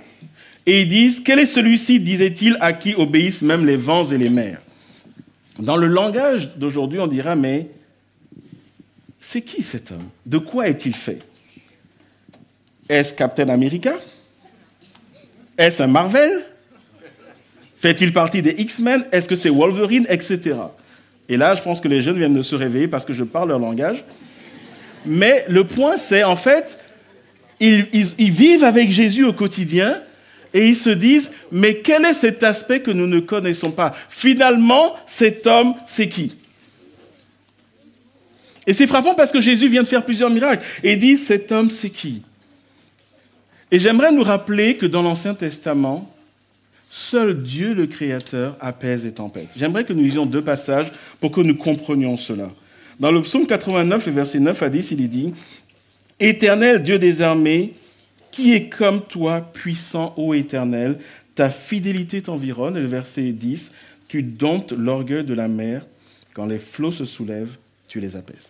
et ils disent « Quel est celui-ci, disait-il, à qui obéissent même les vents et les mers ?» Dans le langage d'aujourd'hui, on dira « Mais c'est qui cet homme? De quoi est-il fait? Est-ce Captain America? Est-ce un Marvel? Fait-il partie des X-Men? Est-ce que c'est Wolverine? Etc. » Et là, je pense que les jeunes viennent de se réveiller parce que je parle leur langage. Mais le point, c'est en fait, ils vivent avec Jésus au quotidien et ils se disent, mais quel est cet aspect que nous ne connaissons pas? Finalement, cet homme, c'est qui? Et c'est frappant parce que Jésus vient de faire plusieurs miracles. Et il dit, cet homme, c'est qui? Et j'aimerais nous rappeler que dans l'Ancien Testament, seul Dieu, le Créateur, apaise les tempêtes. J'aimerais que nous lisions 2 passages pour que nous comprenions cela. Dans le psaume 89, le verset 9 à 10, il est dit « Éternel, Dieu des armées, qui est comme toi, puissant, ô Éternel, ta fidélité t'environne. » Et le verset 10, « Tu domptes l'orgueil de la mer, quand les flots se soulèvent, tu les apaises. »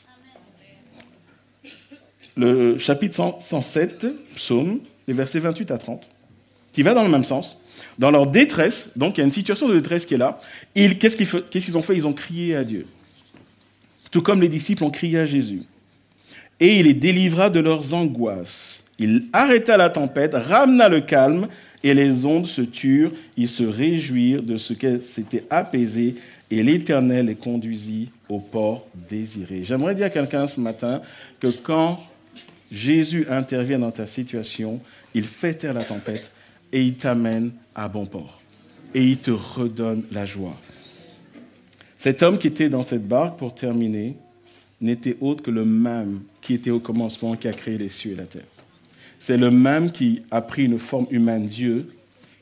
Le chapitre 107, psaume, les versets 28 à 30, qui va dans le même sens. Dans leur détresse, donc il y a une situation de détresse qui est là, qu'est-ce qu'ils ont fait? Ils ont crié à Dieu. Tout comme les disciples ont crié à Jésus. Et il les délivra de leurs angoisses. Il arrêta la tempête, ramena le calme, et les ondes se turent. Ils se réjouirent de ce qu'elles s'étaient apaisées, et l'Éternel les conduisit au port désiré. J'aimerais dire à quelqu'un ce matin que quand Jésus intervient dans ta situation, il fait taire la tempête, et il t'amène à bon port. Et il te redonne la joie. Cet homme qui était dans cette barque, pour terminer, n'était autre que le même qui était au commencement, qui a créé les cieux et la terre. C'est le même qui a pris une forme humaine, Dieu,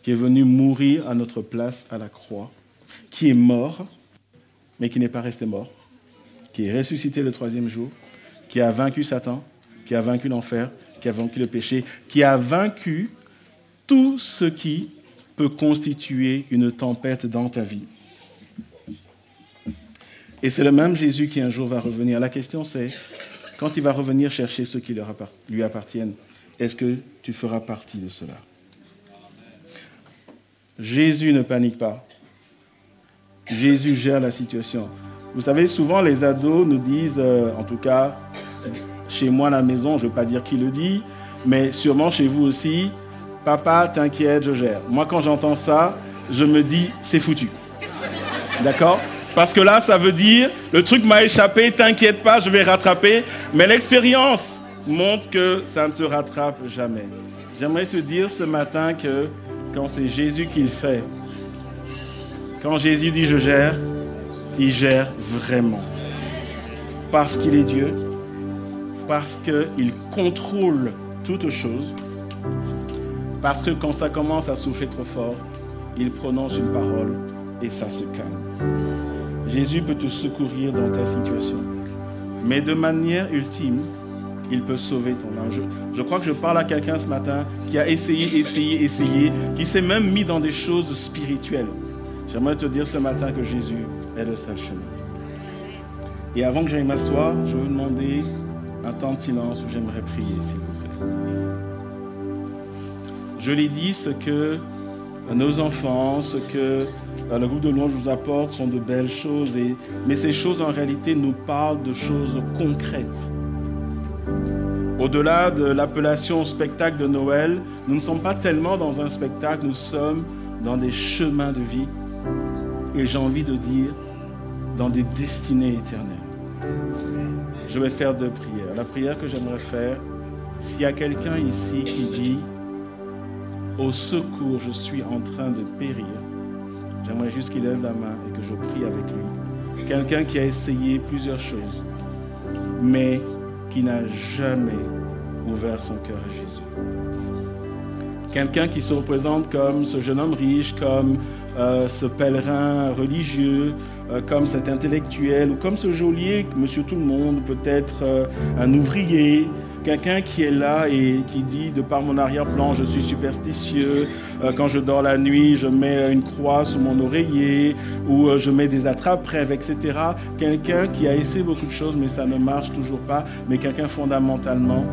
qui est venu mourir à notre place à la croix, qui est mort, mais qui n'est pas resté mort, qui est ressuscité le 3e jour, qui a vaincu Satan, qui a vaincu l'enfer, qui a vaincu le péché, qui a vaincu tout ce qui peut constituer une tempête dans ta vie. Et c'est le même Jésus qui un jour va revenir. La question c'est, quand il va revenir chercher ceux qui lui appartiennent, est-ce que tu feras partie de cela? Jésus ne panique pas. Jésus gère la situation. Vous savez, souvent les ados nous disent, en tout cas, chez moi à la maison, je ne veux pas dire qui le dit, mais sûrement chez vous aussi, papa, t'inquiète, je gère. Moi, quand j'entends ça, je me dis, c'est foutu. D'accord? Parce que là, ça veut dire, le truc m'a échappé, t'inquiète pas, je vais rattraper. Mais l'expérience montre que ça ne se rattrape jamais. J'aimerais te dire ce matin que quand c'est Jésus qui le fait, quand Jésus dit je gère, il gère vraiment. Parce qu'il est Dieu, parce qu'il contrôle toutes choses, parce que quand ça commence à souffler trop fort, il prononce une parole et ça se calme. Jésus peut te secourir dans ta situation. Mais de manière ultime, il peut sauver ton âme. Je crois que je parle à quelqu'un ce matin qui a essayé, qui s'est même mis dans des choses spirituelles. J'aimerais te dire ce matin que Jésus est le seul chemin. Et avant que j'aille m'asseoir, je vais vous demander un temps de silence où j'aimerais prier, s'il vous plaît. Je l'ai dit, ce que nos enfants, ce que le groupe de louange nous apporte sont de belles choses, mais ces choses en réalité nous parlent de choses concrètes. Au-delà de l'appellation spectacle de Noël, nous ne sommes pas tellement dans un spectacle, nous sommes dans des chemins de vie. Et j'ai envie de dire, dans des destinées éternelles. Je vais faire 2 prières. La prière que j'aimerais faire, s'il y a quelqu'un ici qui dit « Au secours, je suis en train de périr », j'aimerais juste qu'il lève la main et que je prie avec lui. Quelqu'un qui a essayé plusieurs choses, mais qui n'a jamais ouvert son cœur à Jésus. Quelqu'un qui se représente comme ce jeune homme riche, comme ce pèlerin religieux, comme cet intellectuel, ou comme ce geôlier, monsieur tout le monde, peut-être un ouvrier, quelqu'un qui est là et qui dit, de par mon arrière-plan, je suis superstitieux, quand je dors la nuit, je mets une croix sous mon oreiller, ou je mets des attrape-rêves, etc. Quelqu'un qui a essayé beaucoup de choses, mais ça ne marche toujours pas, mais quelqu'un fondamentalement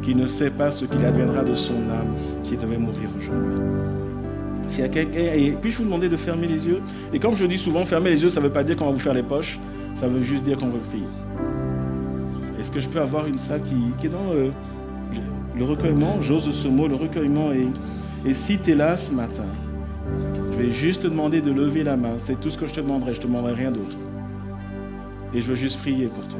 qui ne sait pas ce qu'il adviendra de son âme s'il devait mourir aujourd'hui. S'il y a quelqu'un, et puis je vous demander de fermer les yeux. Et comme je dis souvent, fermer les yeux, ça ne veut pas dire qu'on va vous faire les poches, ça veut juste dire qu'on veut prier. Est-ce que je peux avoir une salle qui est dans le recueillement? J'ose ce mot, le recueillement. Et si tu es là ce matin, je vais juste te demander de lever la main. C'est tout ce que je te demanderai, je ne te demanderai rien d'autre. Et je veux juste prier pour toi.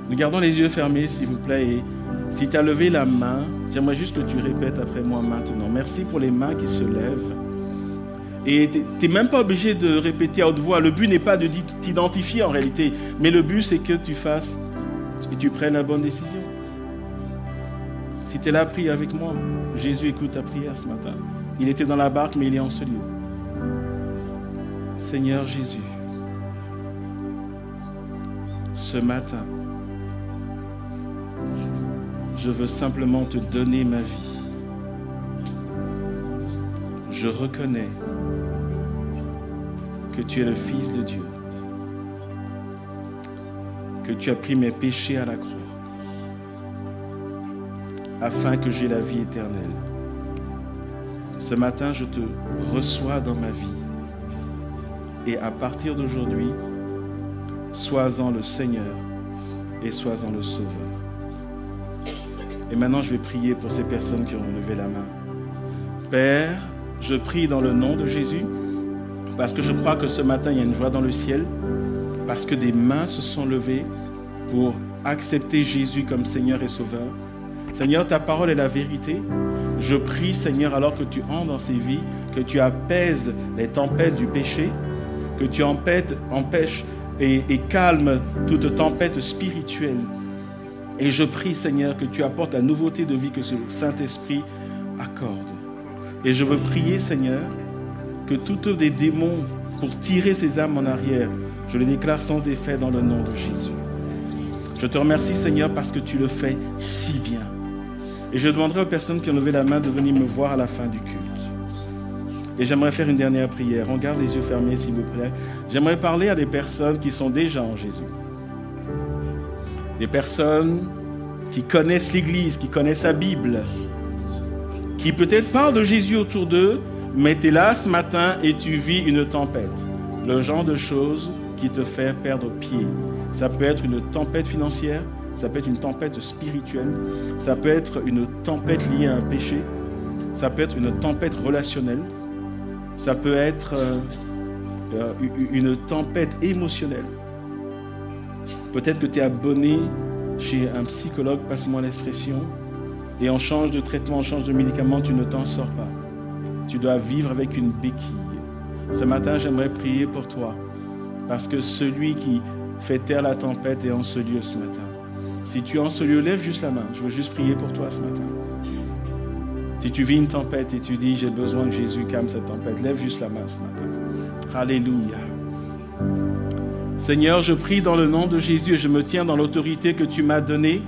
Nous gardons les yeux fermés, s'il vous plaît. Et si tu as levé la main, j'aimerais juste que tu répètes après moi maintenant. Merci pour les mains qui se lèvent. Et tu n'es même pas obligé de répéter à haute voix. Le but n'est pas de t'identifier en réalité. Mais le but, c'est que tu fasses et tu prennes la bonne décision. Si tu es là, prie avec moi. Jésus écoute ta prière ce matin. Il était dans la barque, mais il est en ce lieu. Seigneur Jésus, ce matin, je veux simplement te donner ma vie. Je reconnais que tu es le Fils de Dieu, que tu as pris mes péchés à la croix, afin que j'aie la vie éternelle. Ce matin, je te reçois dans ma vie. Et à partir d'aujourd'hui, sois-en le Seigneur et sois-en le Sauveur. Et maintenant, je vais prier pour ces personnes qui ont levé la main. Père, je prie dans le nom de Jésus, parce que je crois que ce matin, il y a une joie dans le ciel, parce que des mains se sont levées pour accepter Jésus comme Seigneur et Sauveur. Seigneur, ta parole est la vérité. Je prie, Seigneur, alors que tu entres dans ces vies, que tu apaises les tempêtes du péché, que tu empêches et calmes toute tempête spirituelle. Et je prie, Seigneur, que tu apportes la nouveauté de vie que ce Saint-Esprit accorde. Et je veux prier, Seigneur, que toutes des démons pour tirer ces âmes en arrière, je les déclare sans effet dans le nom de Jésus. Je te remercie, Seigneur, parce que tu le fais si bien. Et je demanderai aux personnes qui ont levé la main de venir me voir à la fin du culte. Et j'aimerais faire une dernière prière. On garde les yeux fermés, s'il vous plaît. J'aimerais parler à des personnes qui sont déjà en Jésus. Des personnes qui connaissent l'Église, qui connaissent la Bible, qui peut-être parlent de Jésus autour d'eux, mais tu es là ce matin et tu vis une tempête. Le genre de choses qui te fait perdre pied. Ça peut être une tempête financière, ça peut être une tempête spirituelle, ça peut être une tempête liée à un péché, ça peut être une tempête relationnelle, ça peut être une tempête émotionnelle. Peut-être que tu es abonné chez un psychologue, passe-moi l'expression, et on change de traitement, on change de médicament, tu ne t'en sors pas. Tu dois vivre avec une béquille. Ce matin, j'aimerais prier pour toi, parce que celui qui fait taire la tempête est en ce lieu ce matin. Si tu es en ce lieu, lève juste la main. Je veux juste prier pour toi ce matin. Si tu vis une tempête et tu dis, j'ai besoin que Jésus calme cette tempête, lève juste la main ce matin. Alléluia. Seigneur, je prie dans le nom de Jésus et je me tiens dans l'autorité que tu m'as donnée.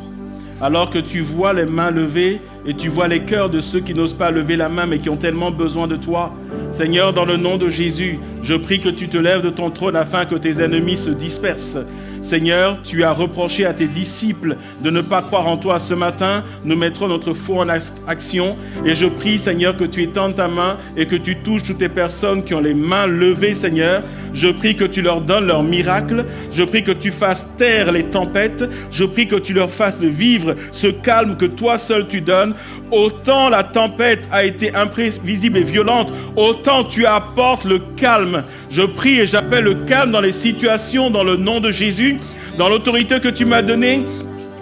Alors que tu vois les mains levées et tu vois les cœurs de ceux qui n'osent pas lever la main mais qui ont tellement besoin de toi. Seigneur, dans le nom de Jésus, je prie que tu te lèves de ton trône afin que tes ennemis se dispersent. Seigneur, tu as reproché à tes disciples de ne pas croire en toi. Ce matin, nous mettrons notre foi en action et je prie, Seigneur, que tu étendes ta main et que tu touches toutes les personnes qui ont les mains levées, Seigneur. Je prie que tu leur donnes leur miracle. Je prie que tu fasses taire les tempêtes. Je prie que tu leur fasses vivre ce calme que toi seul tu donnes. Autant la tempête a été imprévisible et violente, autant tu apportes le calme. Je prie et j'appelle le calme dans les situations, dans le nom de Jésus, dans l'autorité que tu m'as donnée.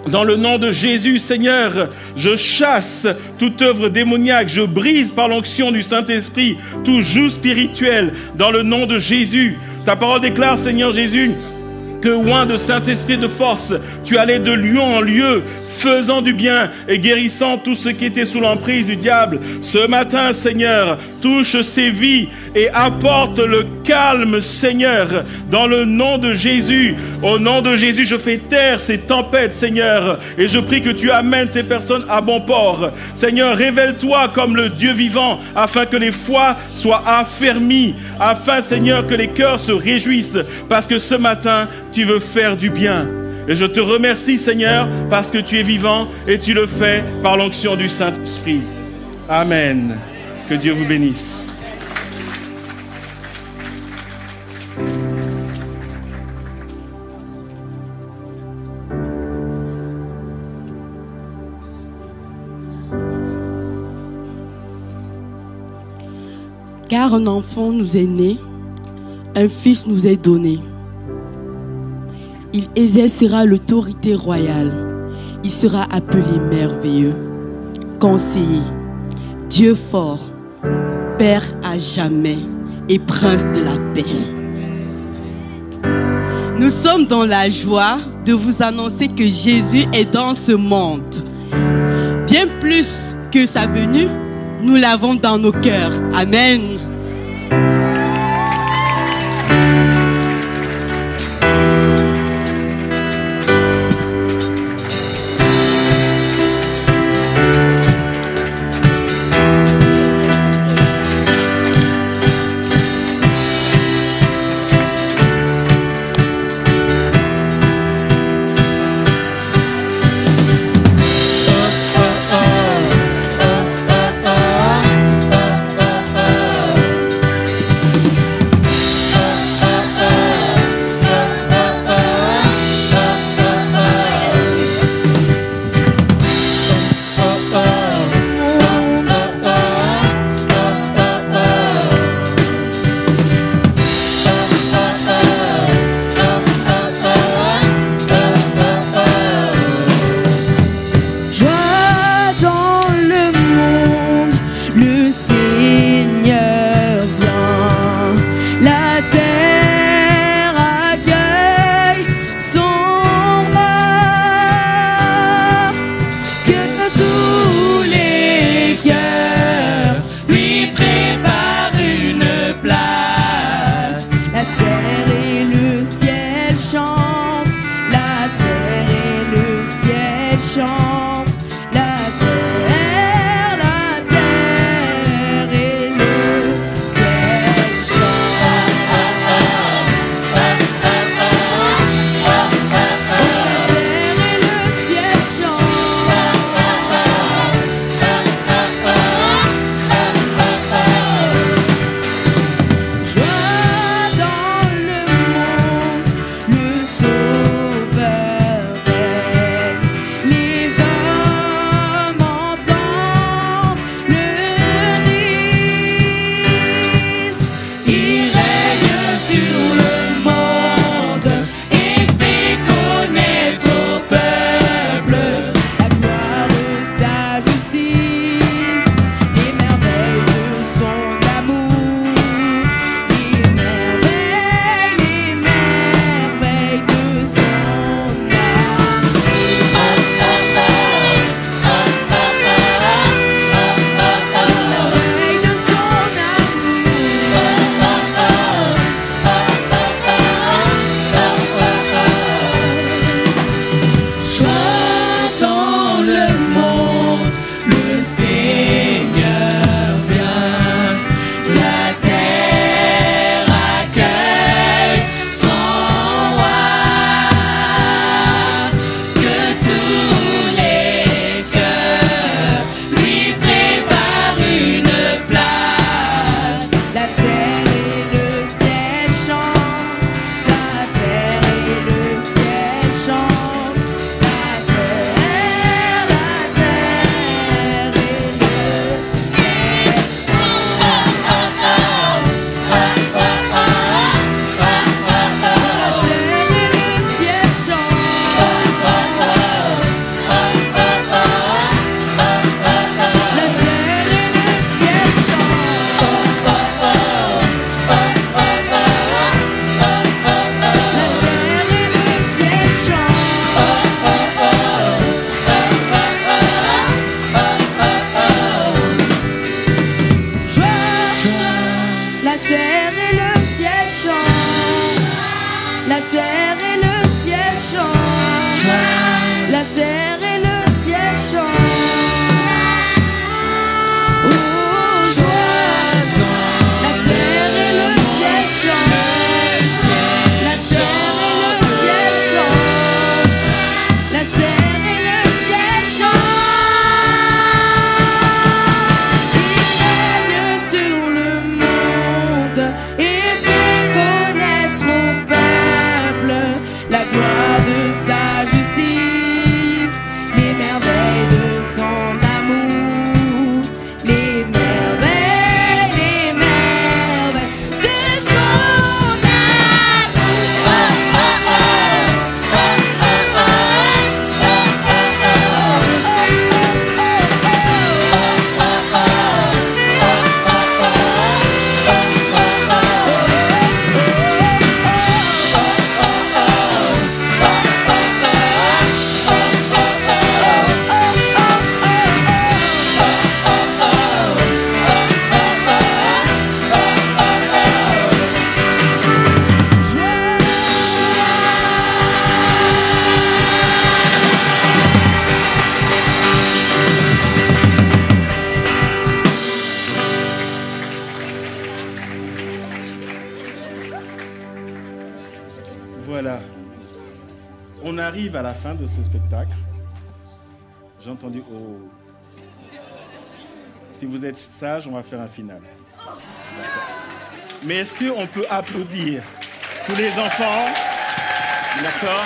Dans le nom de Jésus, Seigneur, je chasse toute œuvre démoniaque, je brise par l'onction du Saint-Esprit tout joug spirituel. Dans le nom de Jésus, ta parole déclare, Seigneur Jésus, que oint de Saint-Esprit de force, tu allais de lieu en lieu, faisant du bien et guérissant tout ce qui était sous l'emprise du diable. Ce matin, Seigneur, touche ces vies et apporte le calme, Seigneur, dans le nom de Jésus. Au nom de Jésus, je fais taire ces tempêtes, Seigneur, et je prie que tu amènes ces personnes à bon port. Seigneur, révèle-toi comme le Dieu vivant, afin que les foi soient affermies, afin, Seigneur, que les cœurs se réjouissent, parce que ce matin, tu veux faire du bien. Et je te remercie, Seigneur, parce que tu es vivant et tu le fais par l'onction du Saint-Esprit. Amen. Que Dieu vous bénisse. Car un enfant nous est né, un fils nous est donné. Il exercera l'autorité royale. Il sera appelé merveilleux, conseiller, Dieu fort, Père à jamais et Prince de la paix. Nous sommes dans la joie de vous annoncer que Jésus est dans ce monde. Bien plus que sa venue, nous l'avons dans nos cœurs. Amen. et le ciel chantent. La terre et le ciel chantent. La terre et le ciel chantent. Oh, joie. La terre et le ciel chantent. La terre et le ciel chantent. La terre et le ciel chantent. Il règne sur le monde et fait connaître au peuple la gloire de sa justice, les merveilles de son amour, les merveilles de son Voilà. On arrive à la fin de ce spectacle. J'ai entendu « Oh ». Si vous êtes sage, on va faire un final. D'accord. Mais est-ce qu'on peut applaudir tous les enfants? D'accord.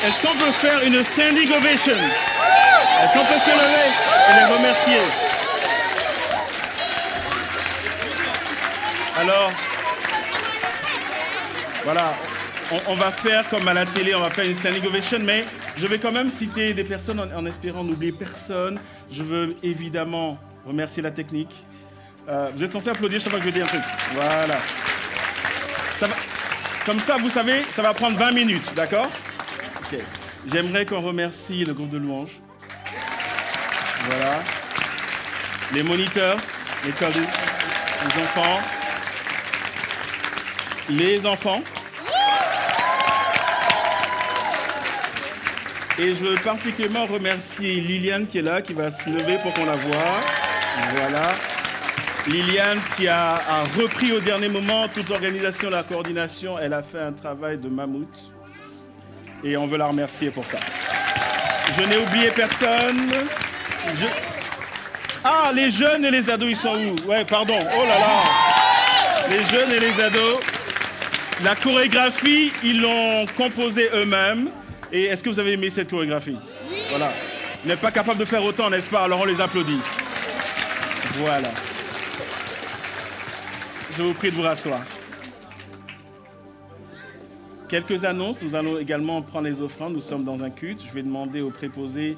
Est-ce qu'on peut faire une standing ovation? Est-ce qu'on peut se lever et les remercier? Alors, voilà, on va faire comme à la télé, on va faire une standing ovation, mais je vais quand même citer des personnes en espérant n'oublier personne. Je veux évidemment remercier la technique. Vous êtes censé applaudir chaque fois que je dis un truc. Voilà. Comme ça, vous savez, ça va prendre 20 minutes, d'accord? Ok. J'aimerais qu'on remercie le groupe de louanges. Voilà. Les moniteurs, les enfants. Les enfants. Et je veux particulièrement remercier Liliane qui est là, qui va se lever pour qu'on la voie. Voilà. Liliane qui a repris au dernier moment toute l'organisation, la coordination. Elle a fait un travail de mammouth. Et on veut la remercier pour ça. Je n'ai oublié personne. Ah, les jeunes et les ados, ils sont où? Ouais, pardon. Oh là là. Les jeunes et les ados. La chorégraphie, ils l'ont composée eux-mêmes. Et est-ce que vous avez aimé cette chorégraphie? Oui. Voilà. Vous n'êtes pas capable de faire autant, n'est-ce pas? Alors on les applaudit. Voilà. Je vous prie de vous rasseoir. Quelques annonces. Nous allons également prendre les offrandes. Nous sommes dans un culte. Je vais demander aux préposés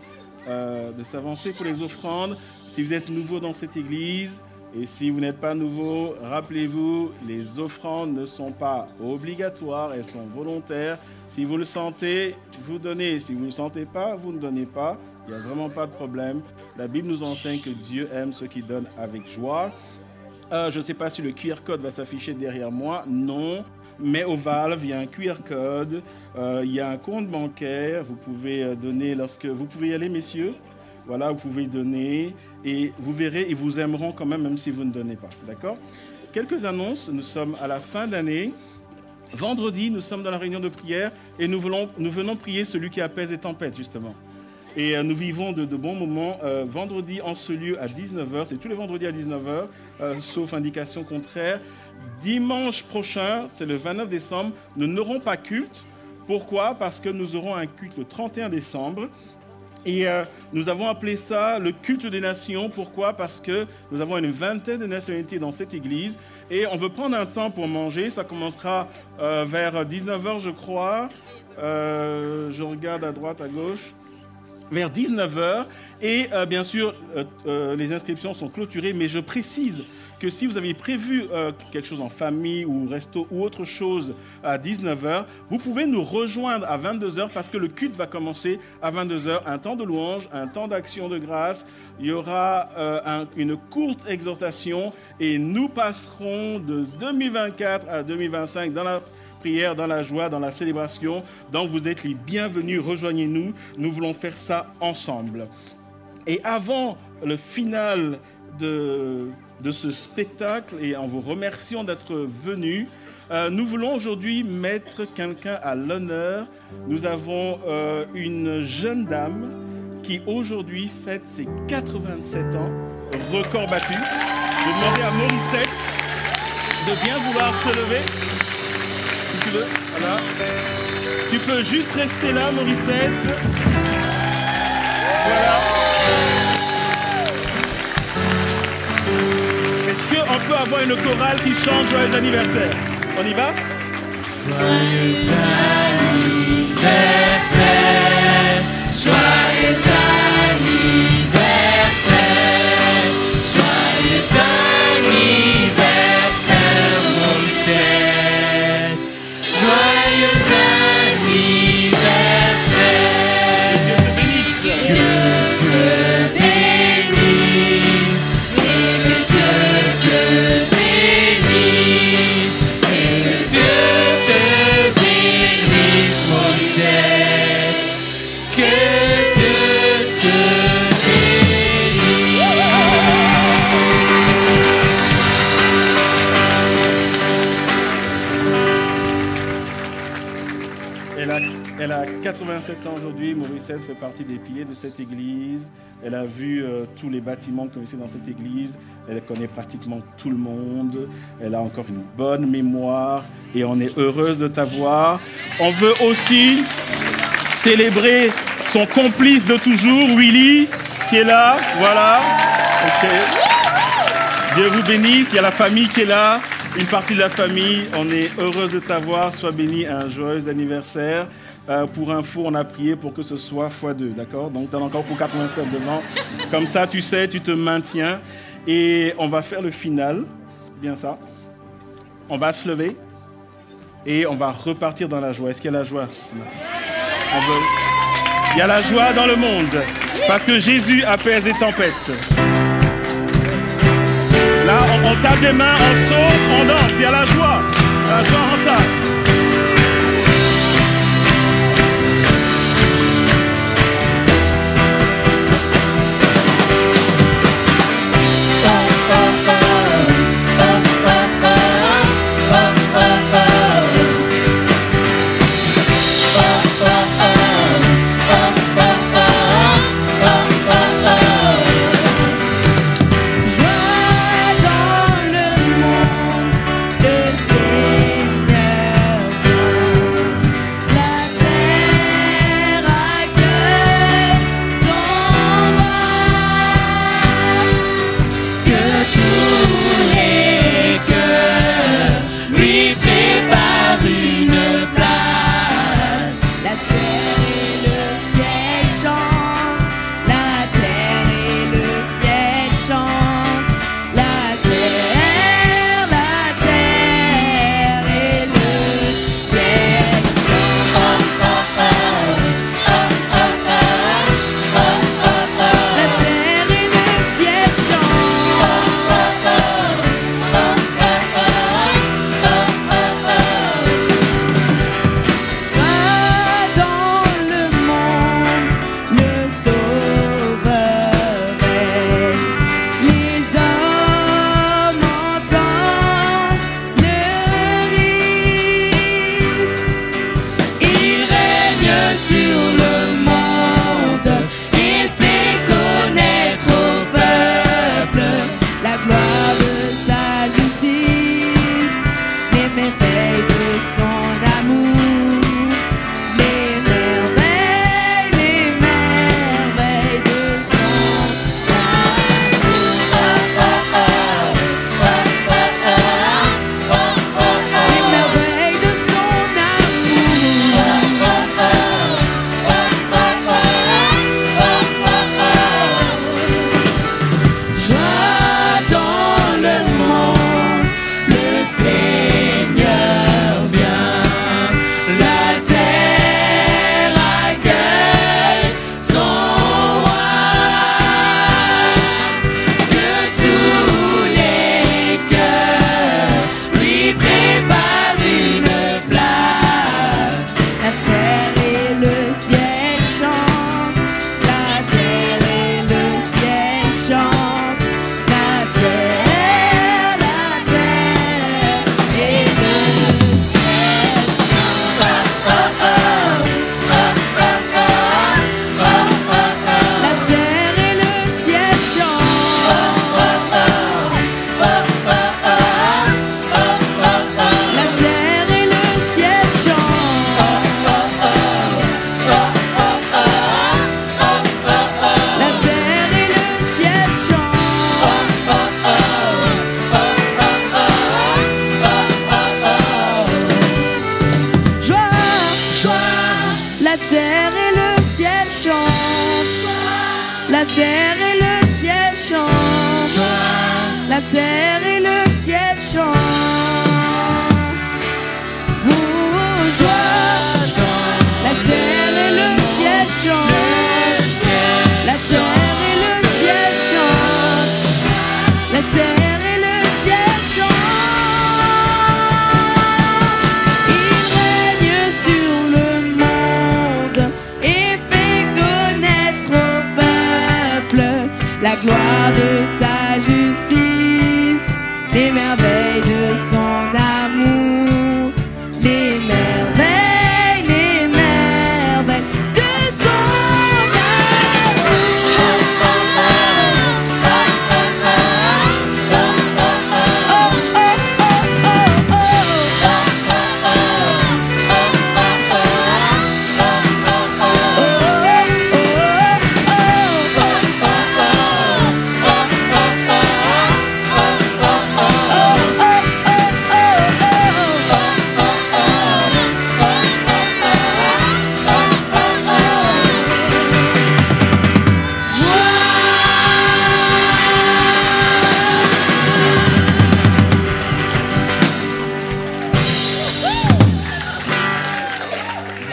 de s'avancer pour les offrandes. Si vous êtes nouveau dans cette église, et si vous n'êtes pas nouveau, rappelez-vous, les offrandes ne sont pas obligatoires, elles sont volontaires. Si vous le sentez, vous donnez. Si vous ne le sentez pas, vous ne donnez pas. Il n'y a vraiment pas de problème. La Bible nous enseigne que Dieu aime ceux qui donnent avec joie. Je ne sais pas si le QR code va s'afficher derrière moi. Non. Mais au Valve, il y a un QR code. Il y a un compte bancaire. Vous pouvez donner lorsque... Vous pouvez y aller, messieurs. Voilà, vous pouvez donner et vous verrez, ils vous aimeront quand même si vous ne donnez pas. D'accord? Quelques annonces. Nous sommes à la fin d'année. Vendredi, nous sommes dans la réunion de prière et nous venons prier celui qui apaise les tempêtes, justement. Et nous vivons de bons moments. Vendredi, en ce lieu, à 19h. C'est tous les vendredis à 19h, sauf indication contraire. Dimanche prochain, c'est le 29 décembre, nous n'aurons pas culte. Pourquoi? Parce que nous aurons un culte le 31 décembre. Et nous avons appelé ça le culte des nations. Pourquoi? Parce que nous avons une vingtaine de nationalités dans cette église. Et on veut prendre un temps pour manger. Ça commencera vers 19h, je crois. Je regarde à droite, à gauche. Vers 19h. Et bien sûr, les inscriptions sont clôturées. Mais je précise que si vous avez prévu quelque chose en famille ou resto ou autre chose à 19h, vous pouvez nous rejoindre à 22h parce que le culte va commencer à 22h. Un temps de louange, un temps d'action de grâce. Il y aura une courte exhortation et nous passerons de 2024 à 2025 dans la prière, dans la joie, dans la célébration. Donc vous êtes les bienvenus, rejoignez-nous. Nous voulons faire ça ensemble. Et avant le final de ce spectacle, et en vous remerciant d'être venus, nous voulons aujourd'hui mettre quelqu'un à l'honneur. Nous avons une jeune dame qui aujourd'hui fête ses 87 ans, record battu. Je vais demander à Morissette de bien vouloir se lever, si tu veux. Voilà. Tu peux juste rester là, Morissette. Voilà. Est-ce qu'on peut avoir une chorale qui chante Joyeux anniversaire? On y va? Joyeux anniversaire, joyeux anniversaire, joyeux anniversaire, Morissette. Joyeux anniversaire, que Dieu te bénisse, et que Dieu te bénisse, et que Dieu te bénisse, Morissette. Que Dieu te bénisse. Elle a 87 ans aujourd'hui. Morissette fait partie des piliers de cette église. Elle a vu tous les bâtiments qu'on essaie dans cette église. Elle connaît pratiquement tout le monde. Elle a encore une bonne mémoire et on est heureuse de t'avoir. On veut aussi célébrer son complice de toujours, Willy, qui est là. Voilà. Ok. Dieu vous bénisse. Il y a la famille qui est là. Une partie de la famille. On est heureuse de t'avoir. Sois béni. Un joyeux anniversaire. Pour info, on a prié pour que ce soit x2, d'accord? Donc, tu as encore pour 87 devant. Comme ça, tu sais, tu te maintiens. Et on va faire le final. C'est bien ça. On va se lever. Et on va repartir dans la joie. Est-ce qu'il y a la joie ce matin? Il y a la joie dans le monde. Parce que Jésus apaise les tempêtes. Là, on tape des mains, on saute, on danse. Il y a la joie. La joie en ça. Joie dans le monde, le Seigneur terre et le ciel chantent. La terre et le ciel chantent. La terre et le ciel chantent. La terre et le ciel chantent. La terre et le ciel chantent. La terre et le ciel chantent. Il règne sur le monde et fait connaître au peuple la gloire de sa justice, les merveilles de son amour, les merveilles de son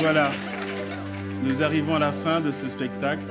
Voilà, nous arrivons à la fin de ce spectacle.